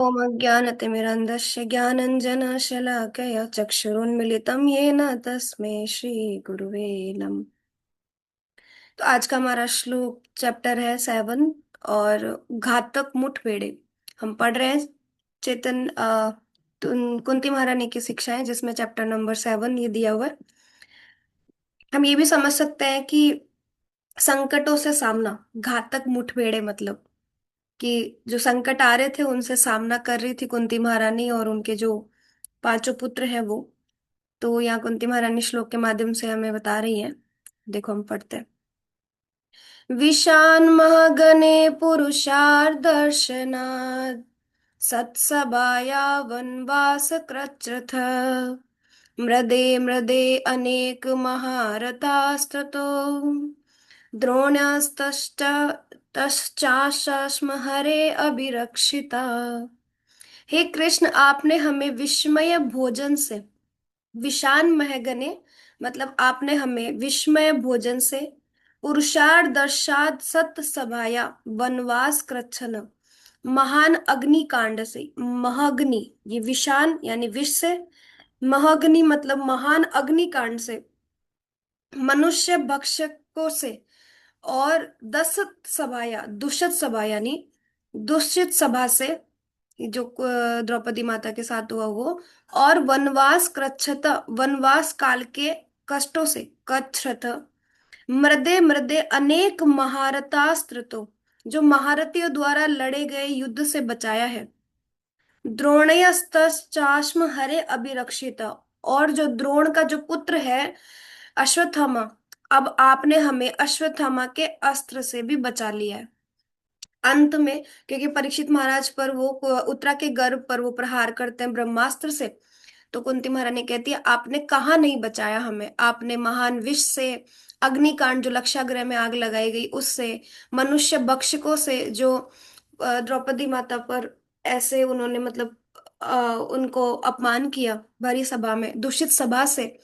ओम अज्ञानतिमिरन्धस्य ज्ञानञ्जनशलाकया चक्षुरुन्मिलितं येन तस्मै श्रीगुरुवे नमः। तो आज का हमारा श्लोक चैप्टर है 7 और घातक मुठभेड़े। हम पढ़ रहे हैं चेतन कुंती महारानी की शिक्षाएं, जिसमें चैप्टर नंबर 7 ये दिया हुआ है। हम ये भी समझ सकते हैं कि संकटों से सामना, घातक मुठभेड़े मतलब कि जो संकट आ रहे थे उनसे सामना कर रही थी कुंती महारानी और उनके जो पांचों पुत्र हैं वो। तो यहाँ कुंती महारानी श्लोक के माध्यम से हमें बता रही हैं। देखो हम पढ़ते हैं। विशान्मगने पुरुषार्दर्शनात् सत्सभाया वनवास कृच्छ्रथ मृदे मृदे अनेक महारथास्ततो द्रोण्यस्तश्च तश्चाश्म हरे अभिरक्षिता। हे कृष्ण, आपने हमें विस्मय भोजन से, विषान महगने मतलब आपने हमें विस्मय भोजन से, पुरुषार्थ दर्शात सत सभाया वनवास कृच्छन, महान अग्नि कांड से, महग्नि ये विषान यानी विष से, महग्नि मतलब महान अग्नि कांड से, मनुष्य भक्षकों से, और दस सभाया दुष्ट सभा यानी दुष्ट सभा से, ये जो द्रौपदी माता के साथ हुआ वो, और वनवास कृच्छ्रत वनवास काल के कष्टों से, कृच्छ्रत मृदे मृदे अनेक महारथास्त्र तो, जो महारथियों द्वारा लड़े गए युद्ध से बचाया है। द्रोणयस्तश्चाश्म हरे अभिरक्षित, और जो द्रोण का जो पुत्र है अश्वत्थामा, अब आपने हमें अश्वत्थामा के अस्त्र से भी बचा लिया है। अंत में क्योंकि परीक्षित महाराज पर वो उत्तरा के गर्भ पर वो प्रहार करते हैं ब्रह्मास्त्र से, तो कुंती महारानी कहती है आपने कहाँ नहीं बचाया हमें, आपने महान विष से, अग्निकांड जो लक्षागृह में आग लगाई गई उससे, मनुष्य भक्षकों से जो द्रौपदी माता पर ऐसे उन्होंने मतलब उनको अपमान किया भरी सभा में, दूषित सभा से,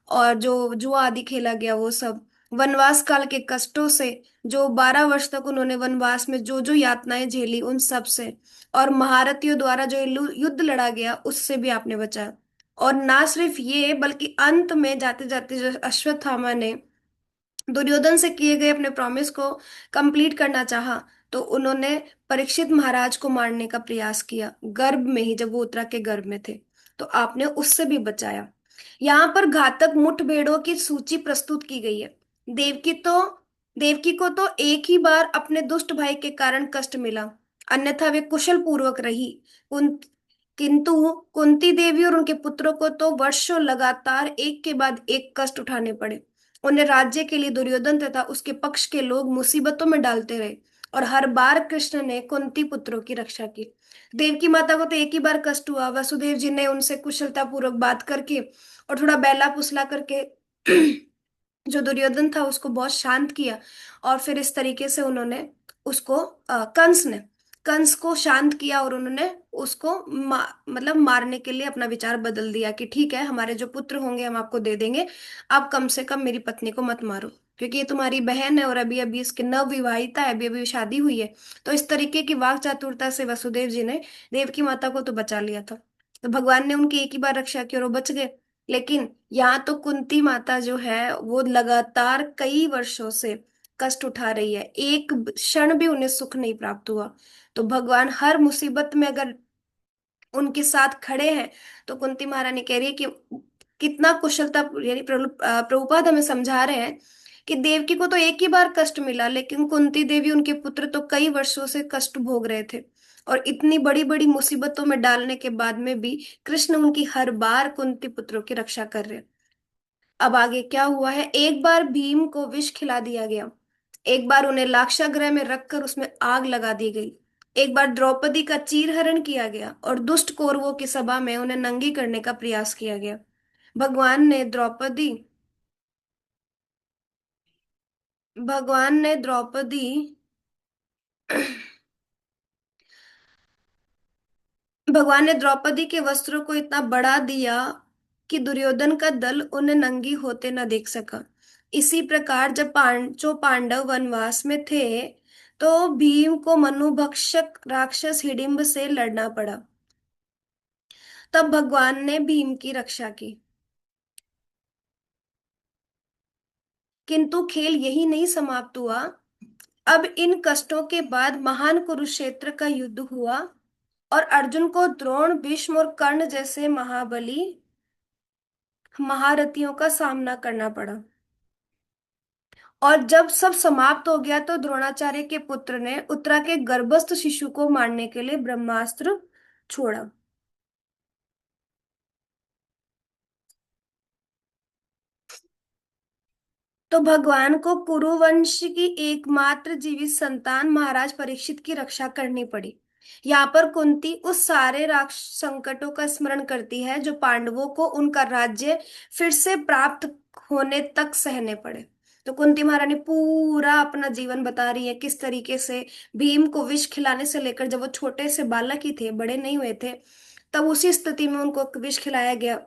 और जो जुआ आदि खेला गया वो सब, वनवास काल के कष्टों से, जो 12 वर्ष तक उन्होंने वनवास में जो जो यातनाएं झेली उन सब से, और महारथियों द्वारा जो युद्ध लड़ा गया उससे भी आपने बचाया। और ना सिर्फ ये बल्कि अंत में जाते जाते जो अश्वत्थामा ने दुर्योधन से किए गए अपने प्रॉमिस को कंप्लीट करना चाहा, तो उन्होंने परीक्षित महाराज को मारने का प्रयास किया गर्भ में ही, जब वो उत्तरा के गर्भ में थे, तो आपने उससे भी बचाया। यहाँ पर घातक मुठभेड़ों की सूची प्रस्तुत की गई है। देवकी तो देवकी को तो एक ही बार अपने दुष्ट भाई के कारण कष्ट मिला, अन्यथा वे कुशल पूर्वक रही। उन किंतु कुंती देवी और उनके पुत्रों को तो वर्षों लगातार एक के बाद एक कष्ट उठाने पड़े। उन्हें राज्य के लिए दुर्योधन तथा उसके पक्ष के लोग मुसीबतों में डालते रहे, और हर बार कृष्ण ने कुंती पुत्रों की रक्षा की। देवकी माता को तो एक ही बार कष्ट हुआ, वसुदेव जी ने उनसे कुशलता पूर्वक बात करके और थोड़ा बहला फुसला करके जो दुर्योधन था उसको बहुत शांत किया, और फिर इस तरीके से उन्होंने उसको कंस को शांत किया, और उन्होंने उसको मतलब मारने के लिए अपना विचार बदल दिया कि ठीक है, हमारे जो पुत्र होंगे हम आपको दे देंगे, आप कम से कम मेरी पत्नी को मत मारो, क्योंकि ये तुम्हारी बहन है और अभी अभी इसकी नव विवाहिता है, अभी अभी शादी हुई है। तो इस तरीके की वाक चातुरता से वसुदेव जी ने देवकी माता को तो बचा लिया था। तो भगवान ने उनकी एक ही बार रक्षा की और वो बच गए। लेकिन यहाँ तो कुंती माता जो है वो लगातार कई वर्षों से कष्ट उठा रही है, एक क्षण भी उन्हें सुख नहीं प्राप्त हुआ। तो भगवान हर मुसीबत में अगर उनके साथ खड़े हैं, तो कुंती महारानी कह रही है कि कितना कुशलता, यानी प्रभुपाद हमें समझा रहे हैं कि देवकी को तो एक ही बार कष्ट मिला, लेकिन कुंती देवी उनके पुत्र तो कई वर्षों से कष्ट भोग रहे थे, और इतनी बड़ी बड़ी मुसीबतों में डालने के बाद में भी कृष्ण उनकी हर बार कुंती पुत्रों की रक्षा कर रहे हैं। अब आगे क्या हुआ है, एक बार भीम को विष खिला दिया गया, एक बार उन्हें लाक्षागृह में रखकर उसमें आग लगा दी गई, एक बार द्रौपदी का चीरहरण किया गया, और दुष्ट कौरवों की सभा में उन्हें नंगी करने का प्रयास किया गया। भगवान ने द्रौपदी भगवान ने द्रौपदी के वस्त्रों को इतना बढ़ा दिया कि दुर्योधन का दल उन्हें नंगी होते न देख सका। इसी प्रकार जब पांचों पांडव वनवास में थे, तो भीम को मनुभक्षक राक्षस हिडिंब से लड़ना पड़ा। तब भगवान ने भीम की रक्षा की। किंतु खेल यही नहीं समाप्त हुआ। अब इन कष्टों के बाद महान कुरुक्षेत्र का युद्ध हुआ और अर्जुन को द्रोण, भीष्म और कर्ण जैसे महाबली महारथियों का सामना करना पड़ा। और जब सब समाप्त हो गया तो द्रोणाचार्य के पुत्र ने उत्तरा के गर्भस्थ शिशु को मारने के लिए ब्रह्मास्त्र छोड़ा। तो भगवान को कुरुवंश की एकमात्र जीवित संतान महाराज परीक्षित की रक्षा करनी पड़ी। यहाँ पर कुंती उस सारे राक्ष संकटों का स्मरण करती है जो पांडवों को उनका राज्य फिर से प्राप्त होने तक सहने पड़े। तो कुंती महारानी पूरा अपना जीवन बता रही है किस तरीके से भीम को विष खिलाने से लेकर, जब वो छोटे से बालक ही थे, बड़े नहीं हुए थे, तब उसी स्थिति में उनको विष खिलाया गया,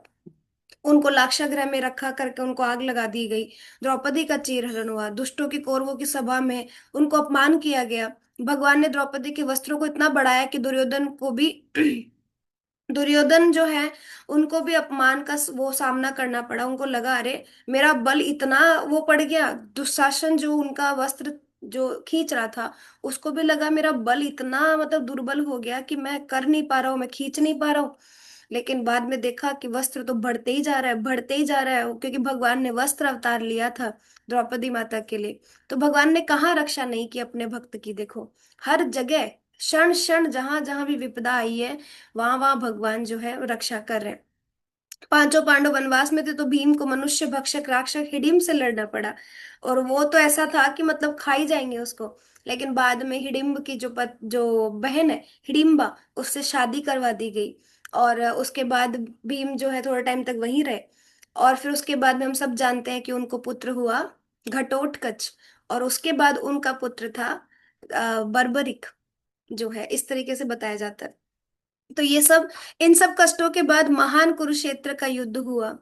उनको लाक्षागृह में रखा करके उनको आग लगा दी गई, द्रौपदी का चीरहरण हुआ, दुष्टों की कौरवों की सभा में उनको अपमान किया गया। भगवान ने द्रौपदी के वस्त्रों को इतना बढ़ाया कि दुर्योधन को भी दुर्योधन जो है उनको भी अपमान का वो सामना करना पड़ा। उनको लगा अरे मेरा बल इतना वो पड़ गया, दुशासन जो उनका वस्त्र जो खींच रहा था उसको भी लगा मेरा बल इतना मतलब दुर्बल हो गया कि मैं कर नहीं पा रहा हूँ, मैं खींच नहीं पा रहा हूँ। लेकिन बाद में देखा कि वस्त्र तो बढ़ते ही जा रहा है, बढ़ते ही जा रहा है, क्योंकि भगवान ने वस्त्र अवतार लिया था द्रौपदी माता के लिए। तो भगवान ने कहाँ रक्षा नहीं की अपने भक्त की। देखो हर जगह क्षण क्षण जहां जहां भी विपदा आई है वहां वहां भगवान जो है वो रक्षा कर रहे हैं। पांचों पांडव वनवास में थे तो भीम को मनुष्य भक्षक राक्षस हिडिंब से लड़ना पड़ा। और वो तो ऐसा था कि मतलब खा ही जाएंगे उसको। लेकिन बाद में हिडिंब की जो बहन है हिडिंबा, उससे शादी करवा दी गई। और उसके बाद भीम जो है थोड़ा टाइम तक वहीं रहे। और फिर उसके बाद में हम सब जानते हैं कि उनको पुत्र हुआ घटोत्कच। और उसके बाद उनका पुत्र था बर्बरिक, जो है इस तरीके से बताया जाता है। तो ये सब, इन सब कष्टों के बाद महान कुरुक्षेत्र का युद्ध हुआ।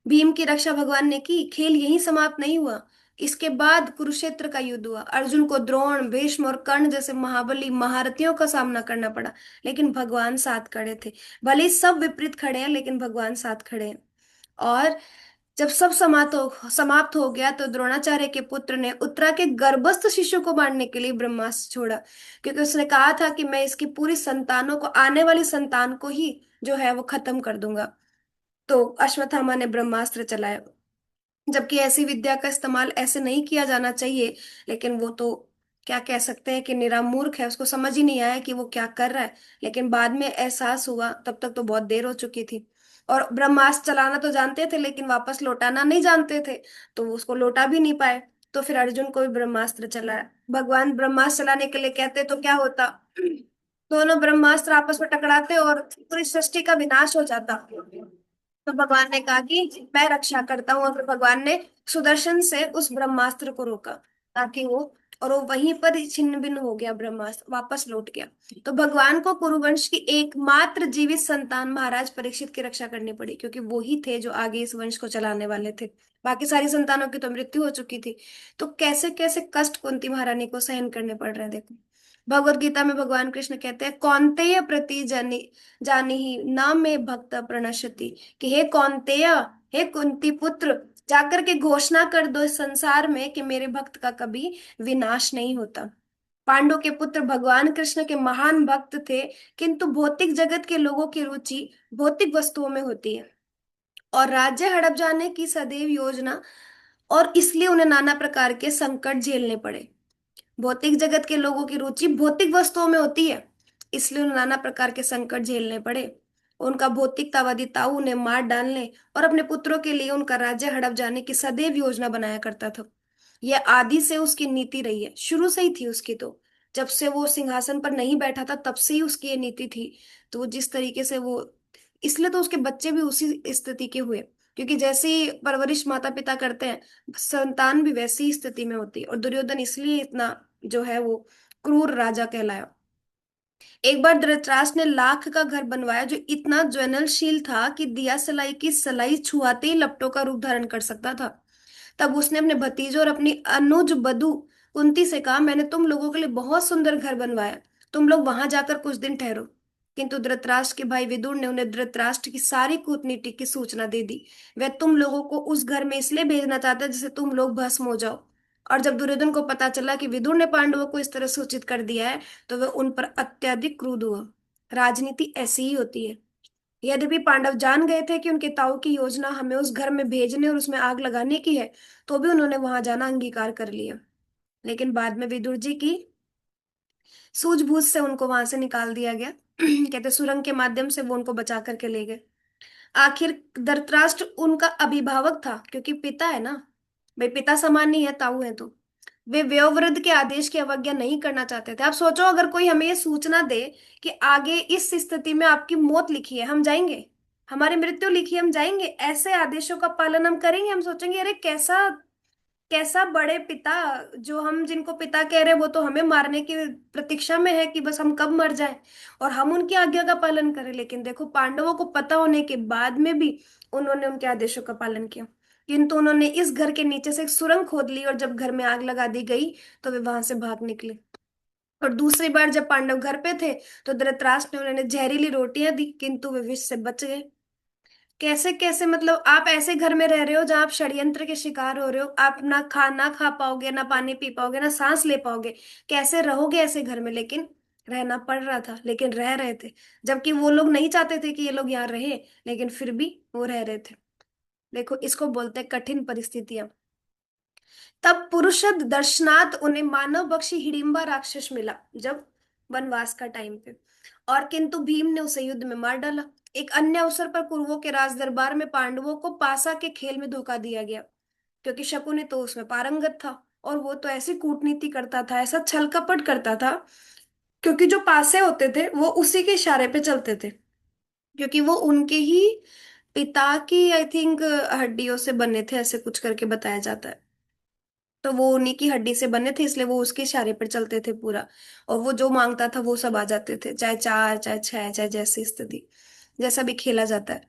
भीम की रक्षा भगवान ने की। खेल यहीं समाप्त नहीं हुआ। इसके बाद कुरुक्षेत्र का युद्ध हुआ। अर्जुन को द्रोण, भीष्म और कर्ण जैसे महाबली महारथियों का सामना करना पड़ा। लेकिन भगवान साथ खड़े थे। भले ही सब विपरीत खड़े हैं लेकिन भगवान साथ खड़े हैं। और जब सब समाप्त हो गया तो द्रोणाचार्य के पुत्र ने उत्तरा के गर्भस्थ शिशु को मारने के लिए ब्रह्मास्त्र छोड़ा। क्योंकि उसने कहा था कि मैं इसकी पूरी संतानों को, आने वाली संतान को ही जो है वो खत्म कर दूंगा। तो अश्वत्थामा ने ब्रह्मास्त्र चलाया। जबकि ऐसी विद्या का इस्तेमाल ऐसे नहीं किया जाना चाहिए। लेकिन वो तो क्या कह सकते हैं कि निरा मूर्ख है, उसको समझ ही नहीं आया कि वो क्या कर रहा है। लेकिन बाद में एहसास हुआ, तब तक तो बहुत देर हो चुकी थी। और ब्रह्मास्त्र चलाना तो जानते थे लेकिन वापस लौटाना नहीं जानते थे, तो वो उसको लौटा भी नहीं पाए। तो फिर अर्जुन को भी ब्रह्मास्त्र चलाया। भगवान ब्रह्मास्त्र चलाने के लिए कहते तो क्या होता, दोनों ब्रह्मास्त्र आपस में टकराते और पूरी सृष्टि का विनाश हो जाता। तो भगवान ने कहा कि मैं रक्षा करता हूँ, और फिर भगवान ने सुदर्शन से उस ब्रह्मास्त्र को रोका ताकि वो, और वो वहीं पर ही छिन्न भिन्न हो गया, ब्रह्मास्त्र वापस लौट गया। तो भगवान को कुरुवंश की एकमात्र जीवित संतान महाराज परीक्षित की रक्षा करनी पड़ी, क्योंकि वो ही थे जो आगे इस वंश को चलाने वाले थे। बाकी सारी संतानों की तो मृत्यु हो चुकी थी। तो कैसे कैसे कष्ट कुंती महारानी को सहन करने पड़ रहे हैं देखो। भगवत गीता में भगवान कृष्ण कहते हैं कौन्तेय प्रति जानी जानी ही न में भक्त प्रणश्यति, कि हे कौन्तेय, हे कुंती पुत्र, जाकर के घोषणा कर दो इस संसार में कि मेरे भक्त का कभी विनाश नहीं होता। पांडु के पुत्र भगवान कृष्ण के महान भक्त थे। किंतु भौतिक जगत के लोगों की रुचि भौतिक वस्तुओं में होती है और राज्य हड़प जाने की सदैव योजना, और इसलिए उन्हें नाना प्रकार के संकट झेलने पड़े। भौतिक जगत के लोगों की रुचि भौतिक वस्तुओं में होती है, इसलिए उन्हें नाना प्रकार के संकट झेलने पड़े। उनका भौतिकतावादी ताऊ उन्हें मार डालने और अपने पुत्रों के लिए उनका राज्य हड़प जाने की सदैव योजना बनाया करता था। यह आदि से उसकी नीति रही है, शुरू से ही थी उसकी। तो जब से वो सिंहासन पर नहीं बैठा था तब से ही उसकी ये नीति थी। तो वो जिस तरीके से वो, इसलिए तो उसके बच्चे भी उसी स्थिति के हुए, क्योंकि जैसे ही परवरिश माता पिता करते हैं संतान भी वैसी ही स्थिति में होती है। और दुर्योधन इसलिए इतना जो है वो क्रूर राजा कहलाया। एक बार धृतराष्ट्र ने लाख का घर बनवाया जो इतना ज्वलनशील था कि दिया सलाई की सलाई छुआते ही लपटों का रूप धारण कर सकता था। तब उसने अपने भतीजों और अपनी अनुज बधू कुंती से कहा, मैंने तुम लोगों के लिए बहुत सुंदर घर बनवाया, तुम लोग वहां जाकर कुछ दिन ठहरो। किंतु धृतराष्ट्र के भाई विदुर ने उन्हें धृतराष्ट्र की सारी कूटनीति की सूचना दे दी। वह तुम लोगों को उस घर में इसलिए भेजना चाहता है जिससे तुम लोग भस्म हो जाओ। और जब दुर्योधन को पता चला कि विदुर ने पांडवों को इस तरह सूचित कर दिया है, तो वह उन पर अत्यधिक क्रुद्ध हुआ। राजनीति ऐसी ही होती है। यद्यपि पांडव जान गए थे कि उनके ताऊ की योजना हमें उस घर में भेजने और उसमें आग लगाने की है, तो भी उन्होंने वहां जाना अंगीकार कर लिया। लेकिन बाद में विदुर जी की सूझबूझ से उनको वहां से निकाल दिया गया। कहते सुरंग के माध्यम से वो उनको बचा करके ले गए। आखिर धृतराष्ट्र उनका अभिभावक था, क्योंकि पिता है ना, भाई पिता समान ही है, ताऊ है तो। वे वयोवृद्ध के आदेश की अवज्ञा नहीं करना चाहते थे। आप सोचो, अगर कोई हमें ये सूचना दे कि आगे इस स्थिति में आपकी मौत लिखी है, हम जाएंगे? हमारी मृत्यु लिखी है, हम जाएंगे? ऐसे आदेशों का पालन हम करेंगे? हम सोचेंगे अरे कैसा कैसा बड़े पिता, जो हम जिनको पिता कह रहे हैं वो तो हमें मारने की प्रतीक्षा में है कि बस हम कब मर जाएं और हम उनकी आज्ञा का पालन करें। लेकिन देखो, पांडवों को पता होने के बाद में भी उन्होंने उनके आदेशों का पालन किया। किंतु उन्होंने इस घर के नीचे से एक सुरंग खोद ली, और जब घर में आग लगा दी गई तो वे वहां से भाग निकले। और दूसरी बार जब पांडव घर पे थे, तो धृतराष्ट्र ने उन्हें जहरीली रोटियां दी, किंतु वे विष से बच गए। कैसे कैसे, मतलब आप ऐसे घर में रह रहे हो जहां आप षड्यंत्र के शिकार हो रहे हो, आप ना खा पाओगे, ना पानी पी पाओगे, ना सांस ले पाओगे। कैसे रहोगे ऐसे घर में? लेकिन रहना पड़ रहा था, लेकिन रह रहे थे। जबकि वो लोग नहीं चाहते थे कि ये लोग यहाँ रहे, लेकिन फिर भी वो रह रहे थे। देखो, इसको बोलते हैं कठिन परिस्थितियां। तब पुरुषद दर्शनाथ उन्हें मानव बख्शी हिडिंबा राक्षस मिला, जब वनवास का टाइम पे। और किंतु भीम ने उसे युद्ध में मार डाला। एक अन्य अवसर पर कुरुओं के राज दरबार में पांडवों को पासा के खेल में धोखा दिया गया, क्योंकि शकुनि तो उसमें पारंगत था। और वो तो ऐसी कूटनीति करता था, ऐसा छल कपट करता था, क्योंकि जो पासे होते थे वो उसी के इशारे पे चलते थे, क्योंकि वो उनके ही पिता की आई थिंक हड्डियों से बने थे, ऐसे कुछ करके बताया जाता है। तो वो उन्हीं की हड्डी से बने थे, इसलिए वो उसके इशारे पर चलते थे पूरा। और वो जो मांगता था वो सब आ जाते थे, चाहे चार, चाहे छह, चाहे जैसी स्थिति, जैसा भी खेला जाता है।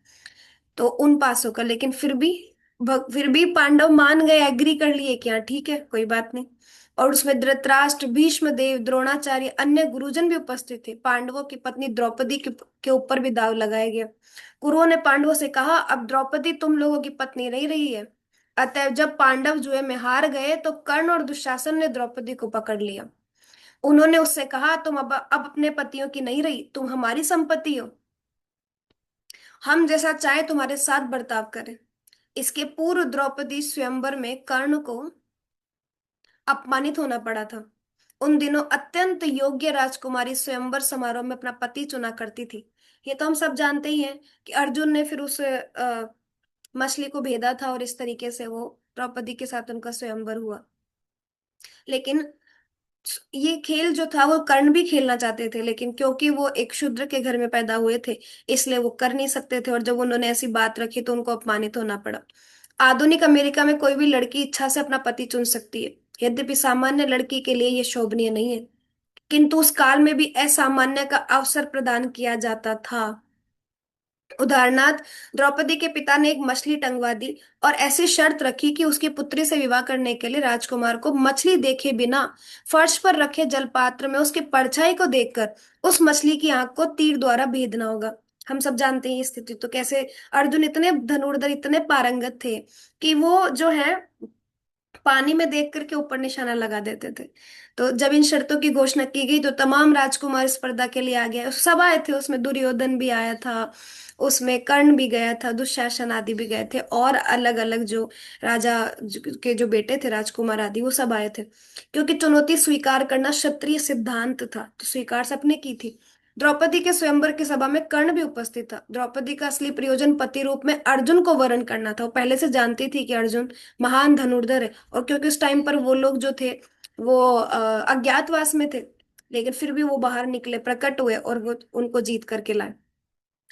तो उन पासों का, लेकिन फिर भी पांडव मान गए, एग्री कर लिए कि हाँ ठीक है, कोई बात नहीं। और उसमें धृतराष्ट्र, भीष्म देव, द्रोणाचार्य, अन्य गुरुजन भी उपस्थित थे। पांडवों की पत्नी द्रौपदी के ऊपर भी दाव लगाया गया। कुरुओं ने पांडवों से कहा, अब द्रौपदी तुम लोगों की पत्नी नहीं रही है। अतः जब पांडव जुए में हार गए, तो कर्ण और दुशासन ने द्रौपदी को पकड़ लिया। उन्होंने उससे कहा, तुम अब अपने पतियों की नहीं रही, तुम हमारी संपत्ति हो। हम जैसा चाहे तुम्हारे साथ बर्ताव करें। इसके पूर्व द्रौपदी स्वयंवर में कर्ण को अपमानित होना पड़ा था। उन दिनों अत्यंत योग्य राजकुमारी स्वयंवर समारोह में अपना पति चुना करती थी। ये तो हम सब जानते ही हैं कि अर्जुन ने फिर उस मछली को भेदा था, और इस तरीके से वो द्रौपदी के साथ उनका स्वयंवर हुआ। लेकिन ये खेल जो था वो कर्ण भी खेलना चाहते थे, लेकिन क्योंकि वो एक शूद्र के घर में पैदा हुए थे, इसलिए वो कर नहीं सकते थे। और जब उन्होंने ऐसी बात रखी तो उनको अपमानित होना पड़ा। आधुनिक अमेरिका में कोई भी लड़की इच्छा से अपना पति चुन सकती है, यद्यपि सामान्य लड़की के लिए ये शोभनीय नहीं है। किंतु उस काल में भी असामान्य का अवसर प्रदान किया जाता था। उदाहरणार्थ, द्रौपदी के पिता ने एक मछली टंगवा दी, और ऐसी शर्त रखी कि उसकी पुत्री से विवाह करने के लिए राजकुमार को मछली देखे बिना फर्श पर रखे जलपात्र में उसकी परछाई को देखकर उस मछली की आंख को तीर द्वारा भेदना होगा। हम सब जानते हैं ये स्थिति तो कैसे। अर्जुन इतने धनुर्धर, इतने पारंगत थे कि वो जो है पानी में देख करके ऊपर निशाना लगा देते थे। तो जब इन शर्तों की घोषणा की गई, तो तमाम राजकुमार स्पर्धा के लिए आ गए, सब आए थे। उसमें दुर्योधन भी आया था, उसमें कर्ण भी गया था, दुशासन आदि भी गए थे, और अलग अलग जो राजा के जो बेटे थे, राजकुमार आदि, वो सब आए थे। क्योंकि चुनौती स्वीकार करना क्षत्रिय सिद्धांत था, तो स्वीकार सबने की थी। द्रौपदी के स्वयंवर की सभा में कर्ण भी उपस्थित था। द्रौपदी का असली प्रयोजन पति रूप में अर्जुन को वरण करना था। वो पहले से जानती थी कि अर्जुन महान धनुर्धर है, और क्योंकि उस टाइम पर वो लोग जो थे वो अज्ञातवास में थे, लेकिन फिर भी वो बाहर निकले, प्रकट हुए, और वो उनको जीत करके लाए।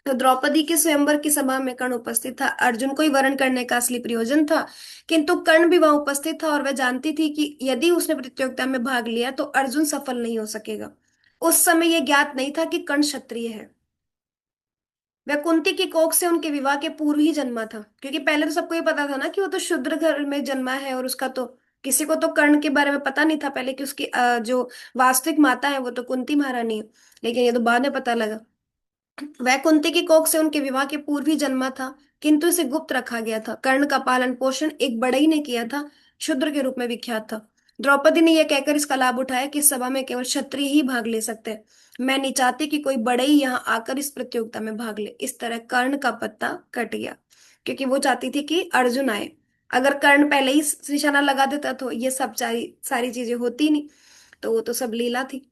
तो द्रौपदी के स्वयंवर की सभा में कर्ण उपस्थित था, अर्जुन को ही वरण करने का असली प्रयोजन था। किंतु कर्ण भी वहां उपस्थित था, और वह जानती थी कि यदि उसने प्रतियोगिता में भाग लिया तो अर्जुन सफल नहीं हो सकेगा। उस समय यह ज्ञात नहीं था कि कर्ण क्षत्रिय है। वह कुंती की कोख से उनके विवाह के पूर्व ही जन्मा था, क्योंकि पहले तो सबको ये पता था ना कि वो तो शूद्र घर में जन्मा है, और उसका तो किसी को तो कर्ण के बारे में पता नहीं था पहले कि उसकी जो वास्तविक माता है वो तो कुंती महारानी है, लेकिन ये तो बाद में पता लगा। वह कुंती की कोख से उनके विवाह के पूर्व ही जन्मा था, किंतु इसे गुप्त रखा गया था। कर्ण का पालन पोषण एक बढ़ई ने किया था, शूद्र के रूप में विख्यात था। द्रौपदी ने यह कहकर इसका लाभ उठाया कि इस सभा में केवल क्षत्रिय ही भाग ले सकते हैं। मैं नहीं चाहती कि कोई बढ़ई यहाँ आकर इस प्रतियोगिता में भाग ले। इस तरह कर्ण का पत्ता कट गया, क्योंकि वो चाहती थी कि अर्जुन आए। अगर कर्ण पहले ही निशाना लगा देता तो ये सब सारी सारी चीजें होती नहीं। तो वो तो सब लीला थी।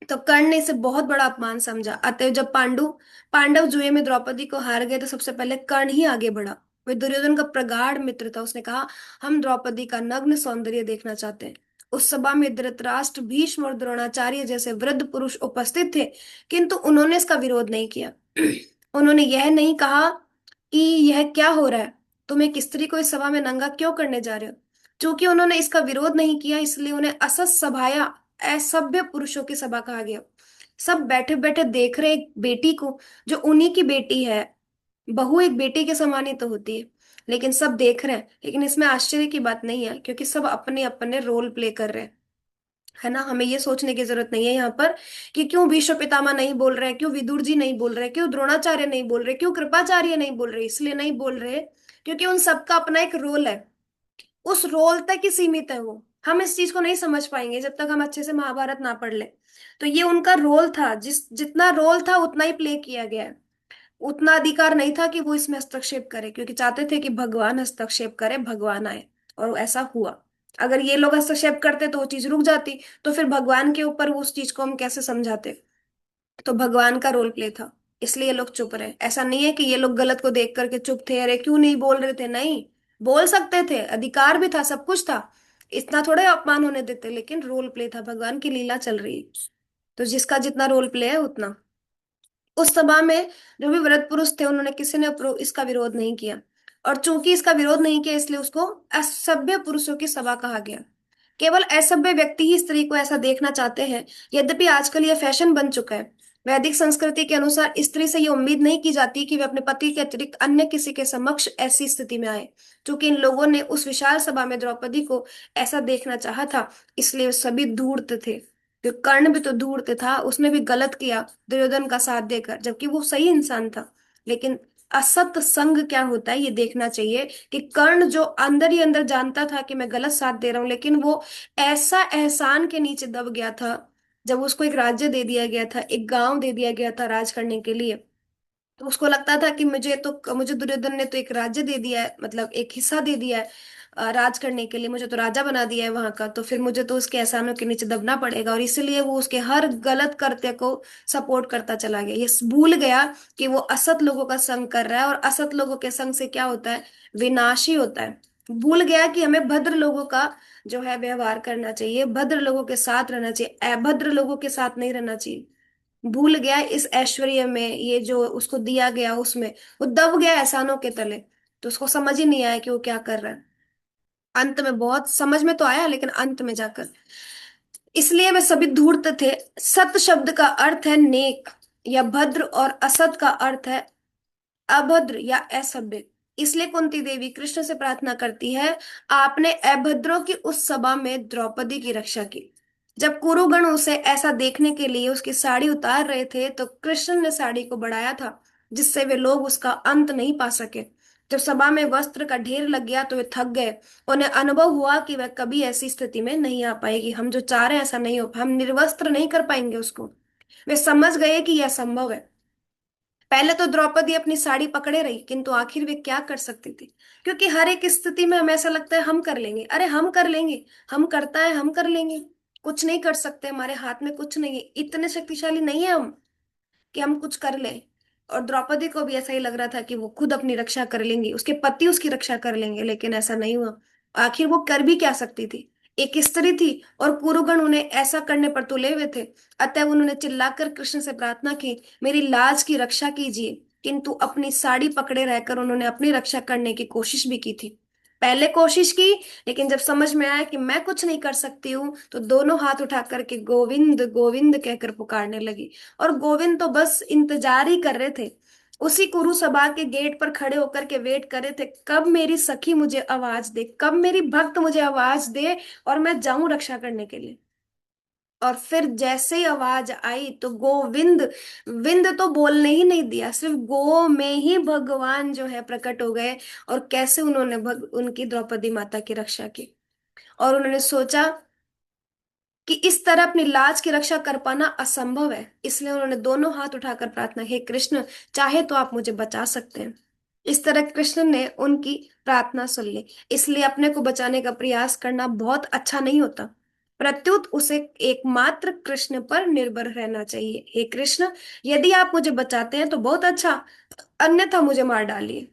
तो कर्ण ने इसे बहुत बड़ा अपमान समझा। अतएव जब पांडव जुए में द्रौपदी को हार गए तो सबसे पहले कर्ण ही आगे बढ़ा। वे दुर्योधन का प्रगाढ़ मित्र था। उसने कहा, हम द्रौपदी का नग्न सौंदर्य देखना चाहते हैं। उस सभा में धृतराष्ट्र, भीष्म और द्रोणाचार्य जैसे वृद्ध पुरुष उपस्थित थे, किंतु उन्होंने इसका विरोध नहीं किया। उन्होंने यह नहीं कहा कि यह क्या हो रहा है, तुम एक स्त्री को इस सभा में नंगा क्यों करने जा रहे हो। चूंकि उन्होंने इसका विरोध नहीं किया, इसलिए उन्हें असत सभाया, असभ्य पुरुषों की सभा कहा गया। सब बैठे बैठे देख रहे एक बेटी को, जो उन्हीं की बेटी है। बहू एक बेटी के समान ही तो होती है, लेकिन सब देख रहे हैं। लेकिन इसमें आश्चर्य की बात नहीं है, क्योंकि सब अपने अपने रोल प्ले कर रहे हैं। है ना, हमें ये सोचने की जरूरत नहीं है यहाँ पर कि क्यों भीष्म पितामह नहीं बोल रहे, क्यों विदुर जी नहीं बोल रहे, क्यों द्रोणाचार्य नहीं बोल रहे, क्यों कृपाचार्य नहीं बोल रहे। इसलिए नहीं बोल रहे क्योंकि उन सबका अपना एक रोल है। उस रोल तक ही सीमित है वो। हम इस चीज को नहीं समझ पाएंगे जब तक हम अच्छे से महाभारत ना पढ़ ले। तो ये उनका रोल था, जितना रोल था उतना ही प्ले किया गया है। उतना अधिकार नहीं था कि वो इसमें हस्तक्षेप करे, क्योंकि चाहते थे कि भगवान हस्तक्षेप करे, भगवान आए। और ऐसा हुआ। अगर ये लोग हस्तक्षेप करते तो वो चीज रुक जाती, तो फिर भगवान के ऊपर वो उस चीज को हम कैसे समझाते। तो भगवान का रोल प्ले था, इसलिए ये लोग चुप रहे। ऐसा नहीं है कि ये लोग गलत को देख करके चुप थे, अरे क्यों नहीं बोल रहे थे, नहीं, बोल सकते थे, अधिकार भी था, सब कुछ था। इतना थोड़े अपमान होने देते, लेकिन रोल प्ले था, भगवान की लीला चल रही है। तो जिसका जितना रोल प्ले है उतना। उस सभा में जो भी वृद्ध पुरुष थे, उन्होंने किसी ने इसका विरोध नहीं किया। और चूंकि इसका विरोध नहीं किया, इसलिए उसको असभ्य पुरुषों की सभा कहा गया। केवल असभ्य व्यक्ति ही स्त्री को ऐसा देखना चाहते हैं। यद्यपि आजकल यह फैशन बन चुका है। वैदिक संस्कृति के अनुसार स्त्री से ये उम्मीद नहीं की जाती कि वे अपने पति के अतिरिक्त अन्य किसी के समक्ष ऐसी स्थिति में आए। चूंकि इन लोगों ने उस विशाल सभा में द्रौपदी को ऐसा देखना चाहा था, इसलिए वे सभी धूर्त थे। तो कर्ण भी तो धूर्त था, उसने भी गलत किया दुर्योधन का साथ देकर, जबकि वो सही इंसान था। लेकिन असत संग क्या होता है ये देखना चाहिए, कि कर्ण जो अंदर ही अंदर जानता था कि मैं गलत साथ दे रहा हूं, लेकिन वो ऐसा एहसान के नीचे दब गया था। जब उसको एक राज्य दे दिया गया था, एक गांव दे दिया गया था राज करने के लिए, तो उसको लगता था कि मुझे दुर्योधन ने तो एक राज्य दे दिया है, मतलब एक हिस्सा दे दिया है राज करने के लिए, मुझे तो राजा बना दिया है वहां का, तो फिर मुझे तो उसके एहसानों के नीचे दबना पड़ेगा। और इसलिए वो उसके हर गलत कृत्य को सपोर्ट करता चला गया। ये भूल गया कि वो असत लोगों का संग कर रहा है, और असत लोगों के संग से क्या होता है, विनाश ही होता है। भूल गया कि हमें भद्र लोगों का जो है व्यवहार करना चाहिए, भद्र लोगों के साथ रहना चाहिए, अभद्र लोगों के साथ नहीं रहना चाहिए। भूल गया इस ऐश्वर्य में, ये जो उसको दिया गया उसमें वो दब गया एहसानों के तले। तो उसको समझ ही नहीं आया कि वो क्या कर रहा है। अंत में बहुत समझ में तो आया, लेकिन अंत में जाकर, इसलिए वे सभी धूर्त थे। सत शब्द का अर्थ है नेक या भद्र, और असत का अर्थ है अभद्र या असभ्य। इसलिए कुंती देवी कृष्ण से प्रार्थना करती है, आपने अभद्रों की उस सभा में द्रौपदी की रक्षा की। जब कुरुगण उसे ऐसा देखने के लिए उसकी साड़ी उतार रहे थे, तो कृष्ण ने साड़ी को बढ़ाया था, जिससे वे लोग उसका अंत नहीं पा सके। जब सभा में वस्त्र का ढेर लग गया तो वे थक गए। उन्हें अनुभव हुआ कि वह कभी ऐसी स्थिति में नहीं आ पाएगी। हम जो चाह रहे हैं ऐसा नहीं हो, हम निर्वस्त्र नहीं कर पाएंगे उसको। वे समझ गए कि यह संभव है। पहले तो द्रौपदी अपनी साड़ी पकड़े रही, किंतु आखिर वे क्या कर सकती थी। क्योंकि हर एक स्थिति में हमें ऐसा लगता है हम कर लेंगे, अरे हम कर लेंगे, हम करता है हम कर लेंगे, कुछ नहीं कर सकते, हमारे हाथ में कुछ नहीं है, इतने शक्तिशाली नहीं है हम कि हम कुछ कर ले। और द्रौपदी को भी ऐसा ही लग रहा था कि वो खुद अपनी रक्षा कर लेंगी, उसके पति उसकी रक्षा कर लेंगे, लेकिन ऐसा नहीं हुआ। आखिर वो कर भी क्या सकती थी, एक स्त्री थी, और कुरुगण उन्हें ऐसा करने पर तुले हुए थे। अतः उन्होंने चिल्लाकर कृष्ण से प्रार्थना की, मेरी लाज की रक्षा कीजिए। किंतु अपनी साड़ी पकड़े रहकर उन्होंने अपनी रक्षा करने की कोशिश भी की थी। पहले कोशिश की, लेकिन जब समझ में आया कि मैं कुछ नहीं कर सकती हूँ, तो दोनों हाथ उठा करके गोविंद गोविंद कहकर पुकारने लगी। और गोविंद तो बस इंतजार ही कर रहे थे उसी कुरु सभा के गेट पर खड़े होकर के वेट करे थे, कब मेरी सखी मुझे आवाज दे, कब मेरी भक्त मुझे आवाज दे और मैं जाऊं रक्षा करने के लिए। और फिर जैसे ही आवाज आई तो गोविंद, विंद तो बोलने ही नहीं दिया, सिर्फ गो में ही भगवान जो है प्रकट हो गए। और कैसे उन्होंने उनकी द्रौपदी माता की रक्षा की। और उन्होंने सोचा कि इस तरह अपनी लाज की रक्षा कर पाना असंभव है, इसलिए उन्होंने दोनों हाथ उठाकर प्रार्थना, हे कृष्ण, चाहे तो आप मुझे बचा सकते हैं। इस तरह कृष्ण ने उनकी प्रार्थना सुन ली। इसलिए अपने को बचाने का प्रयास करना बहुत अच्छा नहीं होता, प्रत्युत उसे एकमात्र कृष्ण पर निर्भर रहना चाहिए। हे कृष्ण, यदि आप मुझे बचाते हैं तो बहुत अच्छा, अन्यथा मुझे मार डालिए,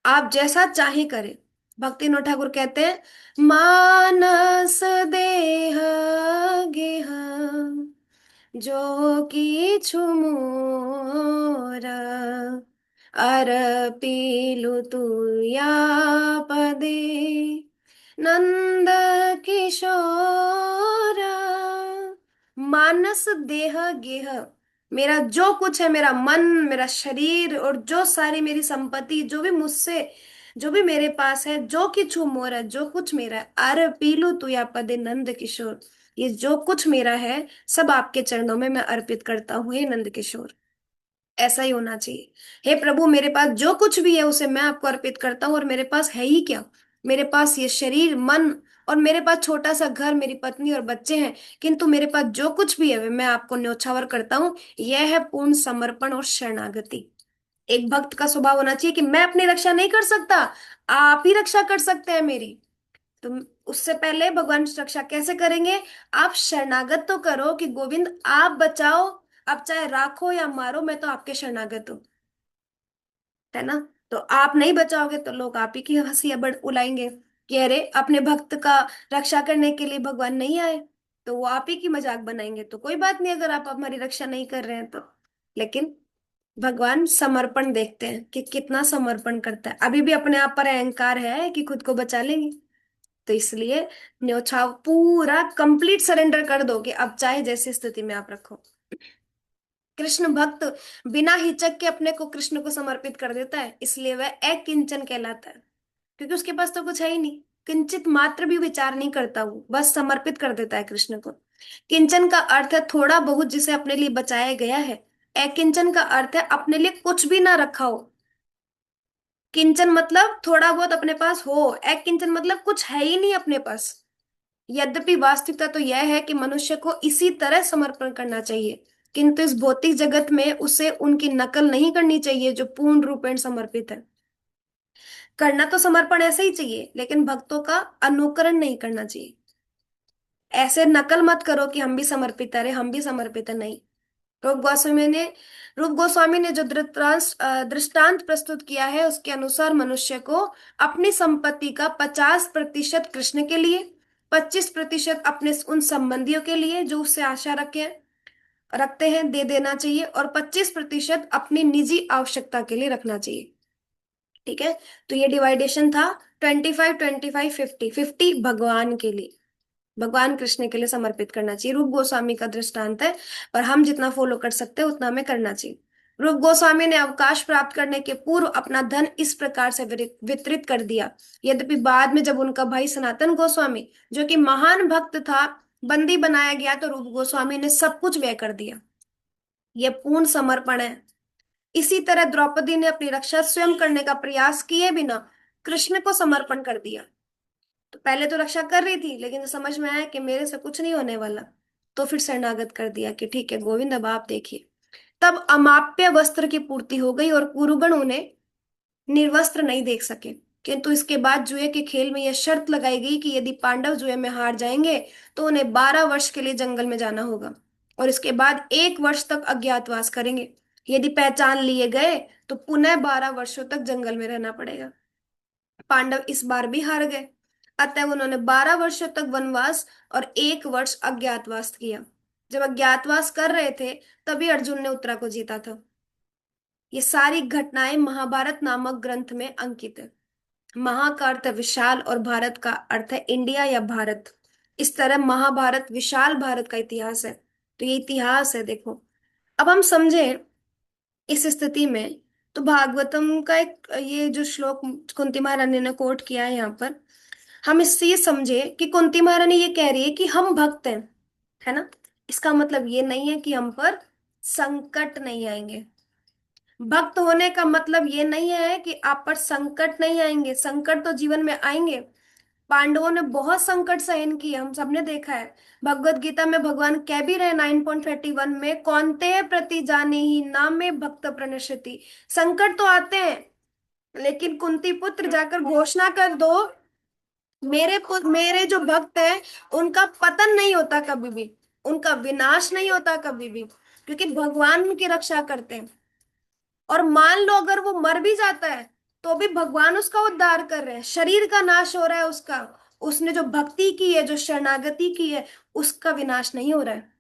आप जैसा चाहे करें। भक्तिनाथ ठाकुर कहते हैं, मानस देह गेह जो किछु मोरा, अरपीलु तुया पदे नंद किशोरा। मानस देह गेह, मेरा जो कुछ है, मेरा मन, मेरा शरीर और जो सारी मेरी संपत्ति, जो भी मुझसे, जो भी मेरे पास है, जो किछु मोर है, जो कुछ मेरा है, अर पीलू तू या पदे नंद किशोर, ये जो कुछ मेरा है सब आपके चरणों में मैं अर्पित करता हूँ, हे नंद किशोर। ऐसा ही होना चाहिए। हे प्रभु, मेरे पास जो कुछ भी है उसे मैं आपको अर्पित करता हूँ, और मेरे पास है ही क्या, मेरे पास ये शरीर, मन, और मेरे पास छोटा सा घर, मेरी पत्नी और बच्चे हैं, किंतु मेरे पास जो कुछ भी है वे मैं आपको न्योछावर करता हूँ। यह है पूर्ण समर्पण और शरणागति। एक भक्त का स्वभाव होना चाहिए कि मैं अपनी रक्षा नहीं कर सकता, आप ही रक्षा कर सकते हैं मेरी। तो उससे पहले भगवान रक्षा कैसे करेंगे? आप शरणागत तो करो कि गोविंद आप बचाओ, अब चाहे राखो या मारो, मैं तो आपके शरणागत हूँ, है ना। तो आप नहीं बचाओगे तो लोग आप ही की हंसी बड़ उड़ाएंगे कि अरे, अपने भक्त का रक्षा करने के लिए भगवान नहीं आए, तो वो आप ही की मजाक बनाएंगे। तो कोई बात नहीं अगर आप हमारी रक्षा नहीं कर रहे हैं तो। लेकिन भगवान समर्पण देखते हैं कि कितना समर्पण करता है। अभी भी अपने आप पर अहंकार है कि खुद को बचा लेंगे, तो इसलिए न्योछाव पूरा कंप्लीट सरेंडर कर दो कि अब चाहे जैसी स्थिति में आप रखो। कृष्ण भक्त बिना हिचक के अपने को कृष्ण को समर्पित कर देता है, इसलिए वह अकिंचन कहलाता है, क्योंकि उसके पास तो कुछ है ही नहीं। किंचित मात्र भी विचार नहीं करता, वो बस समर्पित कर देता है कृष्ण को। किंचन का अर्थ है थोड़ा बहुत जिसे अपने लिए बचाया गया है। अकिंचन का अर्थ है अपने लिए कुछ भी ना रखा हो। किंचन मतलब थोड़ा बहुत अपने पास हो, अकिंचन मतलब कुछ है ही नहीं अपने पास। यद्यपि वास्तविकता तो यह है कि मनुष्य को इसी तरह समर्पण करना चाहिए, किंतु इस भौतिक जगत में उसे उनकी नकल नहीं करनी चाहिए जो पूर्ण रूपेण समर्पित है। करना तो समर्पण ऐसे ही चाहिए, लेकिन भक्तों का अनुकरण नहीं करना चाहिए। ऐसे नकल मत करो कि हम भी समर्पित है, अरे हम भी समर्पित है, नहीं। रूप गोस्वामी ने रूप गोस्वामी ने जो दृष्टांत प्रस्तुत किया है उसके अनुसार मनुष्य को अपनी संपत्ति का 50% कृष्ण के लिए, 25% अपने उन संबंधियों के लिए जो उससे आशा रखते हैं दे देना चाहिए, और 25% अपनी निजी आवश्यकता के लिए रखना चाहिए। ठीक है। तो ये डिवाइडेशन था, 25, 25, 50, 50 भगवान के लिए, भगवान कृष्ण के लिए समर्पित करना चाहिए। रूप गोस्वामी का दृष्टांत है, पर हम जितना फॉलो कर सकते हैं उतना हमें करना चाहिए। रूप गोस्वामी ने अवकाश प्राप्त करने के पूर्व अपना धन इस प्रकार से वितरित कर दिया। यद्यपि बाद में जब उनका भाई सनातन गोस्वामी, जो कि महान भक्त था, बंदी बनाया गया, तो रूप गोस्वामी ने सब कुछ व्यय कर दिया। यह पूर्ण समर्पण है। इसी तरह द्रौपदी ने अपनी रक्षा स्वयं करने का प्रयास किए बिना कृष्ण को समर्पण कर दिया। तो पहले तो रक्षा कर रही थी, लेकिन जब समझ में आया कि मेरे से कुछ नहीं होने वाला, तो फिर शरणागत कर दिया कि ठीक है गोविंद अब आप देखिए। तब अमाप्य वस्त्र की पूर्ति हो गई और कुरुगण उन्हें निर्वस्त्र नहीं देख सके। किंतु इसके बाद जुए के खेल में यह शर्त लगाई गई कि यदि पांडव जुए में हार जाएंगे तो उन्हें 12 वर्ष के लिए जंगल में जाना होगा, और इसके बाद 1 वर्ष तक अज्ञातवास करेंगे। यदि पहचान लिए गए तो पुनः 12 वर्षों तक जंगल में रहना पड़ेगा। पांडव इस बार भी हार गए, अतः उन्होंने 12 वर्षों तक वनवास और 1 वर्ष अज्ञातवास किया। जब अज्ञातवास कर रहे थे तभी अर्जुन ने उत्तरा को जीता था। ये सारी घटनाएं महाभारत नामक ग्रंथ में अंकित है। महा का अर्थ है विशाल और भारत का अर्थ है इंडिया या भारत। इस तरह महाभारत विशाल भारत का इतिहास है। तो ये इतिहास है, देखो। अब हम समझें इस स्थिति में तो भागवतम का एक ये जो श्लोक कुंती महारानी ने कोट किया है यहाँ पर, हम इससे ये समझे कि कुंती महारानी ये कह रही है कि हम भक्त हैं, है ना। इसका मतलब ये नहीं है कि हम पर संकट नहीं आएंगे। भक्त होने का मतलब ये नहीं है कि आप पर संकट नहीं आएंगे, संकट तो जीवन में आएंगे। पांडवों ने बहुत संकट सहन किए, हम सबने देखा है। भगवत गीता में भगवान कह भी रहे 9.31 में, कौन्तेय प्रति जाने ही नामे भक्त प्रणश्यति। संकट तो आते हैं, लेकिन कुंती पुत्र जाकर घोषणा कर दो, मेरे जो भक्त हैं उनका पतन नहीं होता कभी भी, उनका विनाश नहीं होता कभी भी, क्योंकि भगवान उनकी रक्षा करते हैं। और मान लो अगर वो मर भी जाता है तो भी भगवान उसका उद्धार कर रहे हैं, शरीर का नाश हो रहा है उसका, उसने जो भक्ति की है, जो शरणागति की है, उसका विनाश नहीं हो रहा है।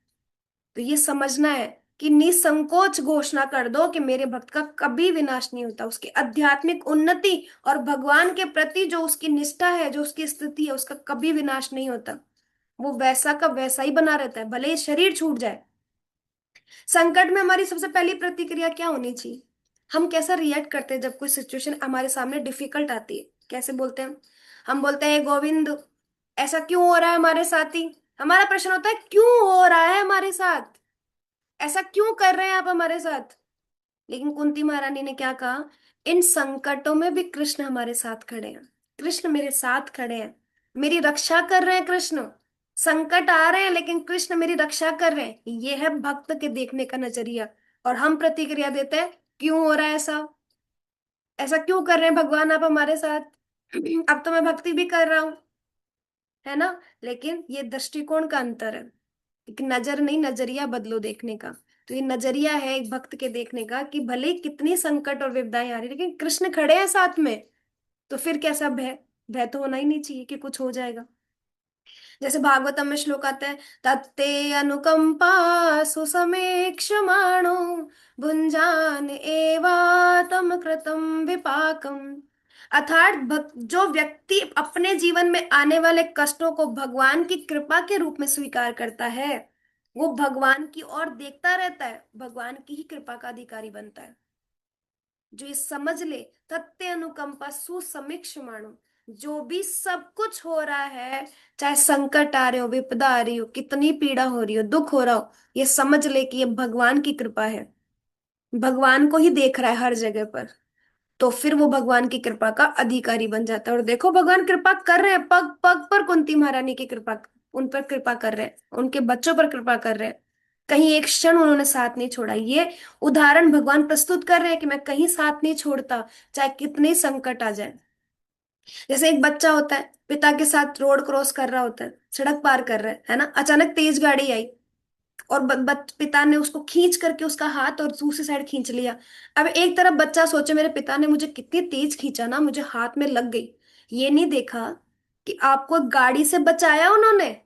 तो ये समझना है कि निसंकोच घोषणा कर दो कि मेरे भक्त का कभी विनाश नहीं होता, उसकी आध्यात्मिक उन्नति और भगवान के प्रति जो उसकी निष्ठा है, जो उसकी स्थिति है, उसका कभी विनाश नहीं होता। वो वैसा का वैसा ही बना रहता है, भले ही शरीर छूट जाए। संकट में हमारी सबसे पहली प्रतिक्रिया क्या होनी चाहिए? हम कैसा रिएक्ट करते हैं जब कोई सिचुएशन हमारे सामने डिफिकल्ट आती है? कैसे बोलते हैं हम बोलते हैं, "हे गोविंद, ऐसा क्यों हो रहा है हमारे साथ ही?" हमारा प्रश्न होता है, क्यों हो रहा है हमारे साथ, ऐसा क्यों कर रहे हैं आप हमारे साथ? लेकिन कुंती महारानी ने क्या कहा, इन संकटों में भी कृष्ण हमारे साथ खड़े हैं, कृष्ण मेरे साथ खड़े हैं, मेरी रक्षा कर रहे हैं कृष्ण। संकट आ रहे हैं लेकिन कृष्ण मेरी रक्षा कर रहे हैं, ये है भक्त के देखने का नजरिया। और हम प्रतिक्रिया देते हैं, क्यों हो रहा है ऐसा, ऐसा क्यों कर रहे हैं भगवान आप हमारे साथ? अब तो मैं भक्ति भी कर रहा हूं, है ना। लेकिन ये दृष्टिकोण का अंतर है, एक नजर नहीं, नजरिया बदलो देखने का। तो ये नजरिया है एक भक्त के देखने का कि भले ही कितनी संकट और विपदाएं आ रही लेकिन कृष्ण खड़े हैं साथ में, तो फिर कैसा भय? भय तो होना ही नहीं चाहिए कि कुछ हो जाएगा। जैसे भागवतम में श्लोक आता है, तत्ते अनुकंपा सुसमेक्षमाणो भुंजान एवातम कृतम विपाकम। अर्थात जो व्यक्ति अपने जीवन में आने वाले कष्टों को भगवान की कृपा के रूप में स्वीकार करता है, वो भगवान की ओर देखता रहता है, भगवान की ही कृपा का अधिकारी बनता है। जो ये समझ ले, तत्ते अनुकंपा सुसमीक्ष मानो, जो भी सब कुछ हो रहा है, चाहे संकट आ रहे हो, विपदा आ रही हो, कितनी पीड़ा हो रही हो, दुख हो रहा हो, ये समझ ले कि ये भगवान की कृपा है, भगवान को ही देख रहा है हर जगह पर। तो फिर वो भगवान की कृपा का अधिकारी बन जाता है। और देखो भगवान कृपा कर रहे हैं, पग पग पर कुंती महारानी की कृपा, उन पर कृपा कर रहे हैं, उनके बच्चों पर कृपा कर रहे हैं। कहीं एक क्षण उन्होंने साथ नहीं छोड़ा। ये उदाहरण भगवान प्रस्तुत कर रहे हैं कि मैं कहीं साथ नहीं छोड़ता, चाहे कितने संकट आ जाए। जैसे एक बच्चा होता है, पिता के साथ रोड क्रॉस कर रहा होता है, सड़क पार कर रहा है ना, अचानक तेज गाड़ी आई और पिता ने उसको खींच करके उसका हाथ और दूसरी साइड खींच लिया। अब एक तरफ बच्चा सोचे, मेरे पिता ने मुझे कितनी तेज खींचा ना, मुझे हाथ में लग गई। ये नहीं देखा कि आपको गाड़ी से बचाया उन्होंने,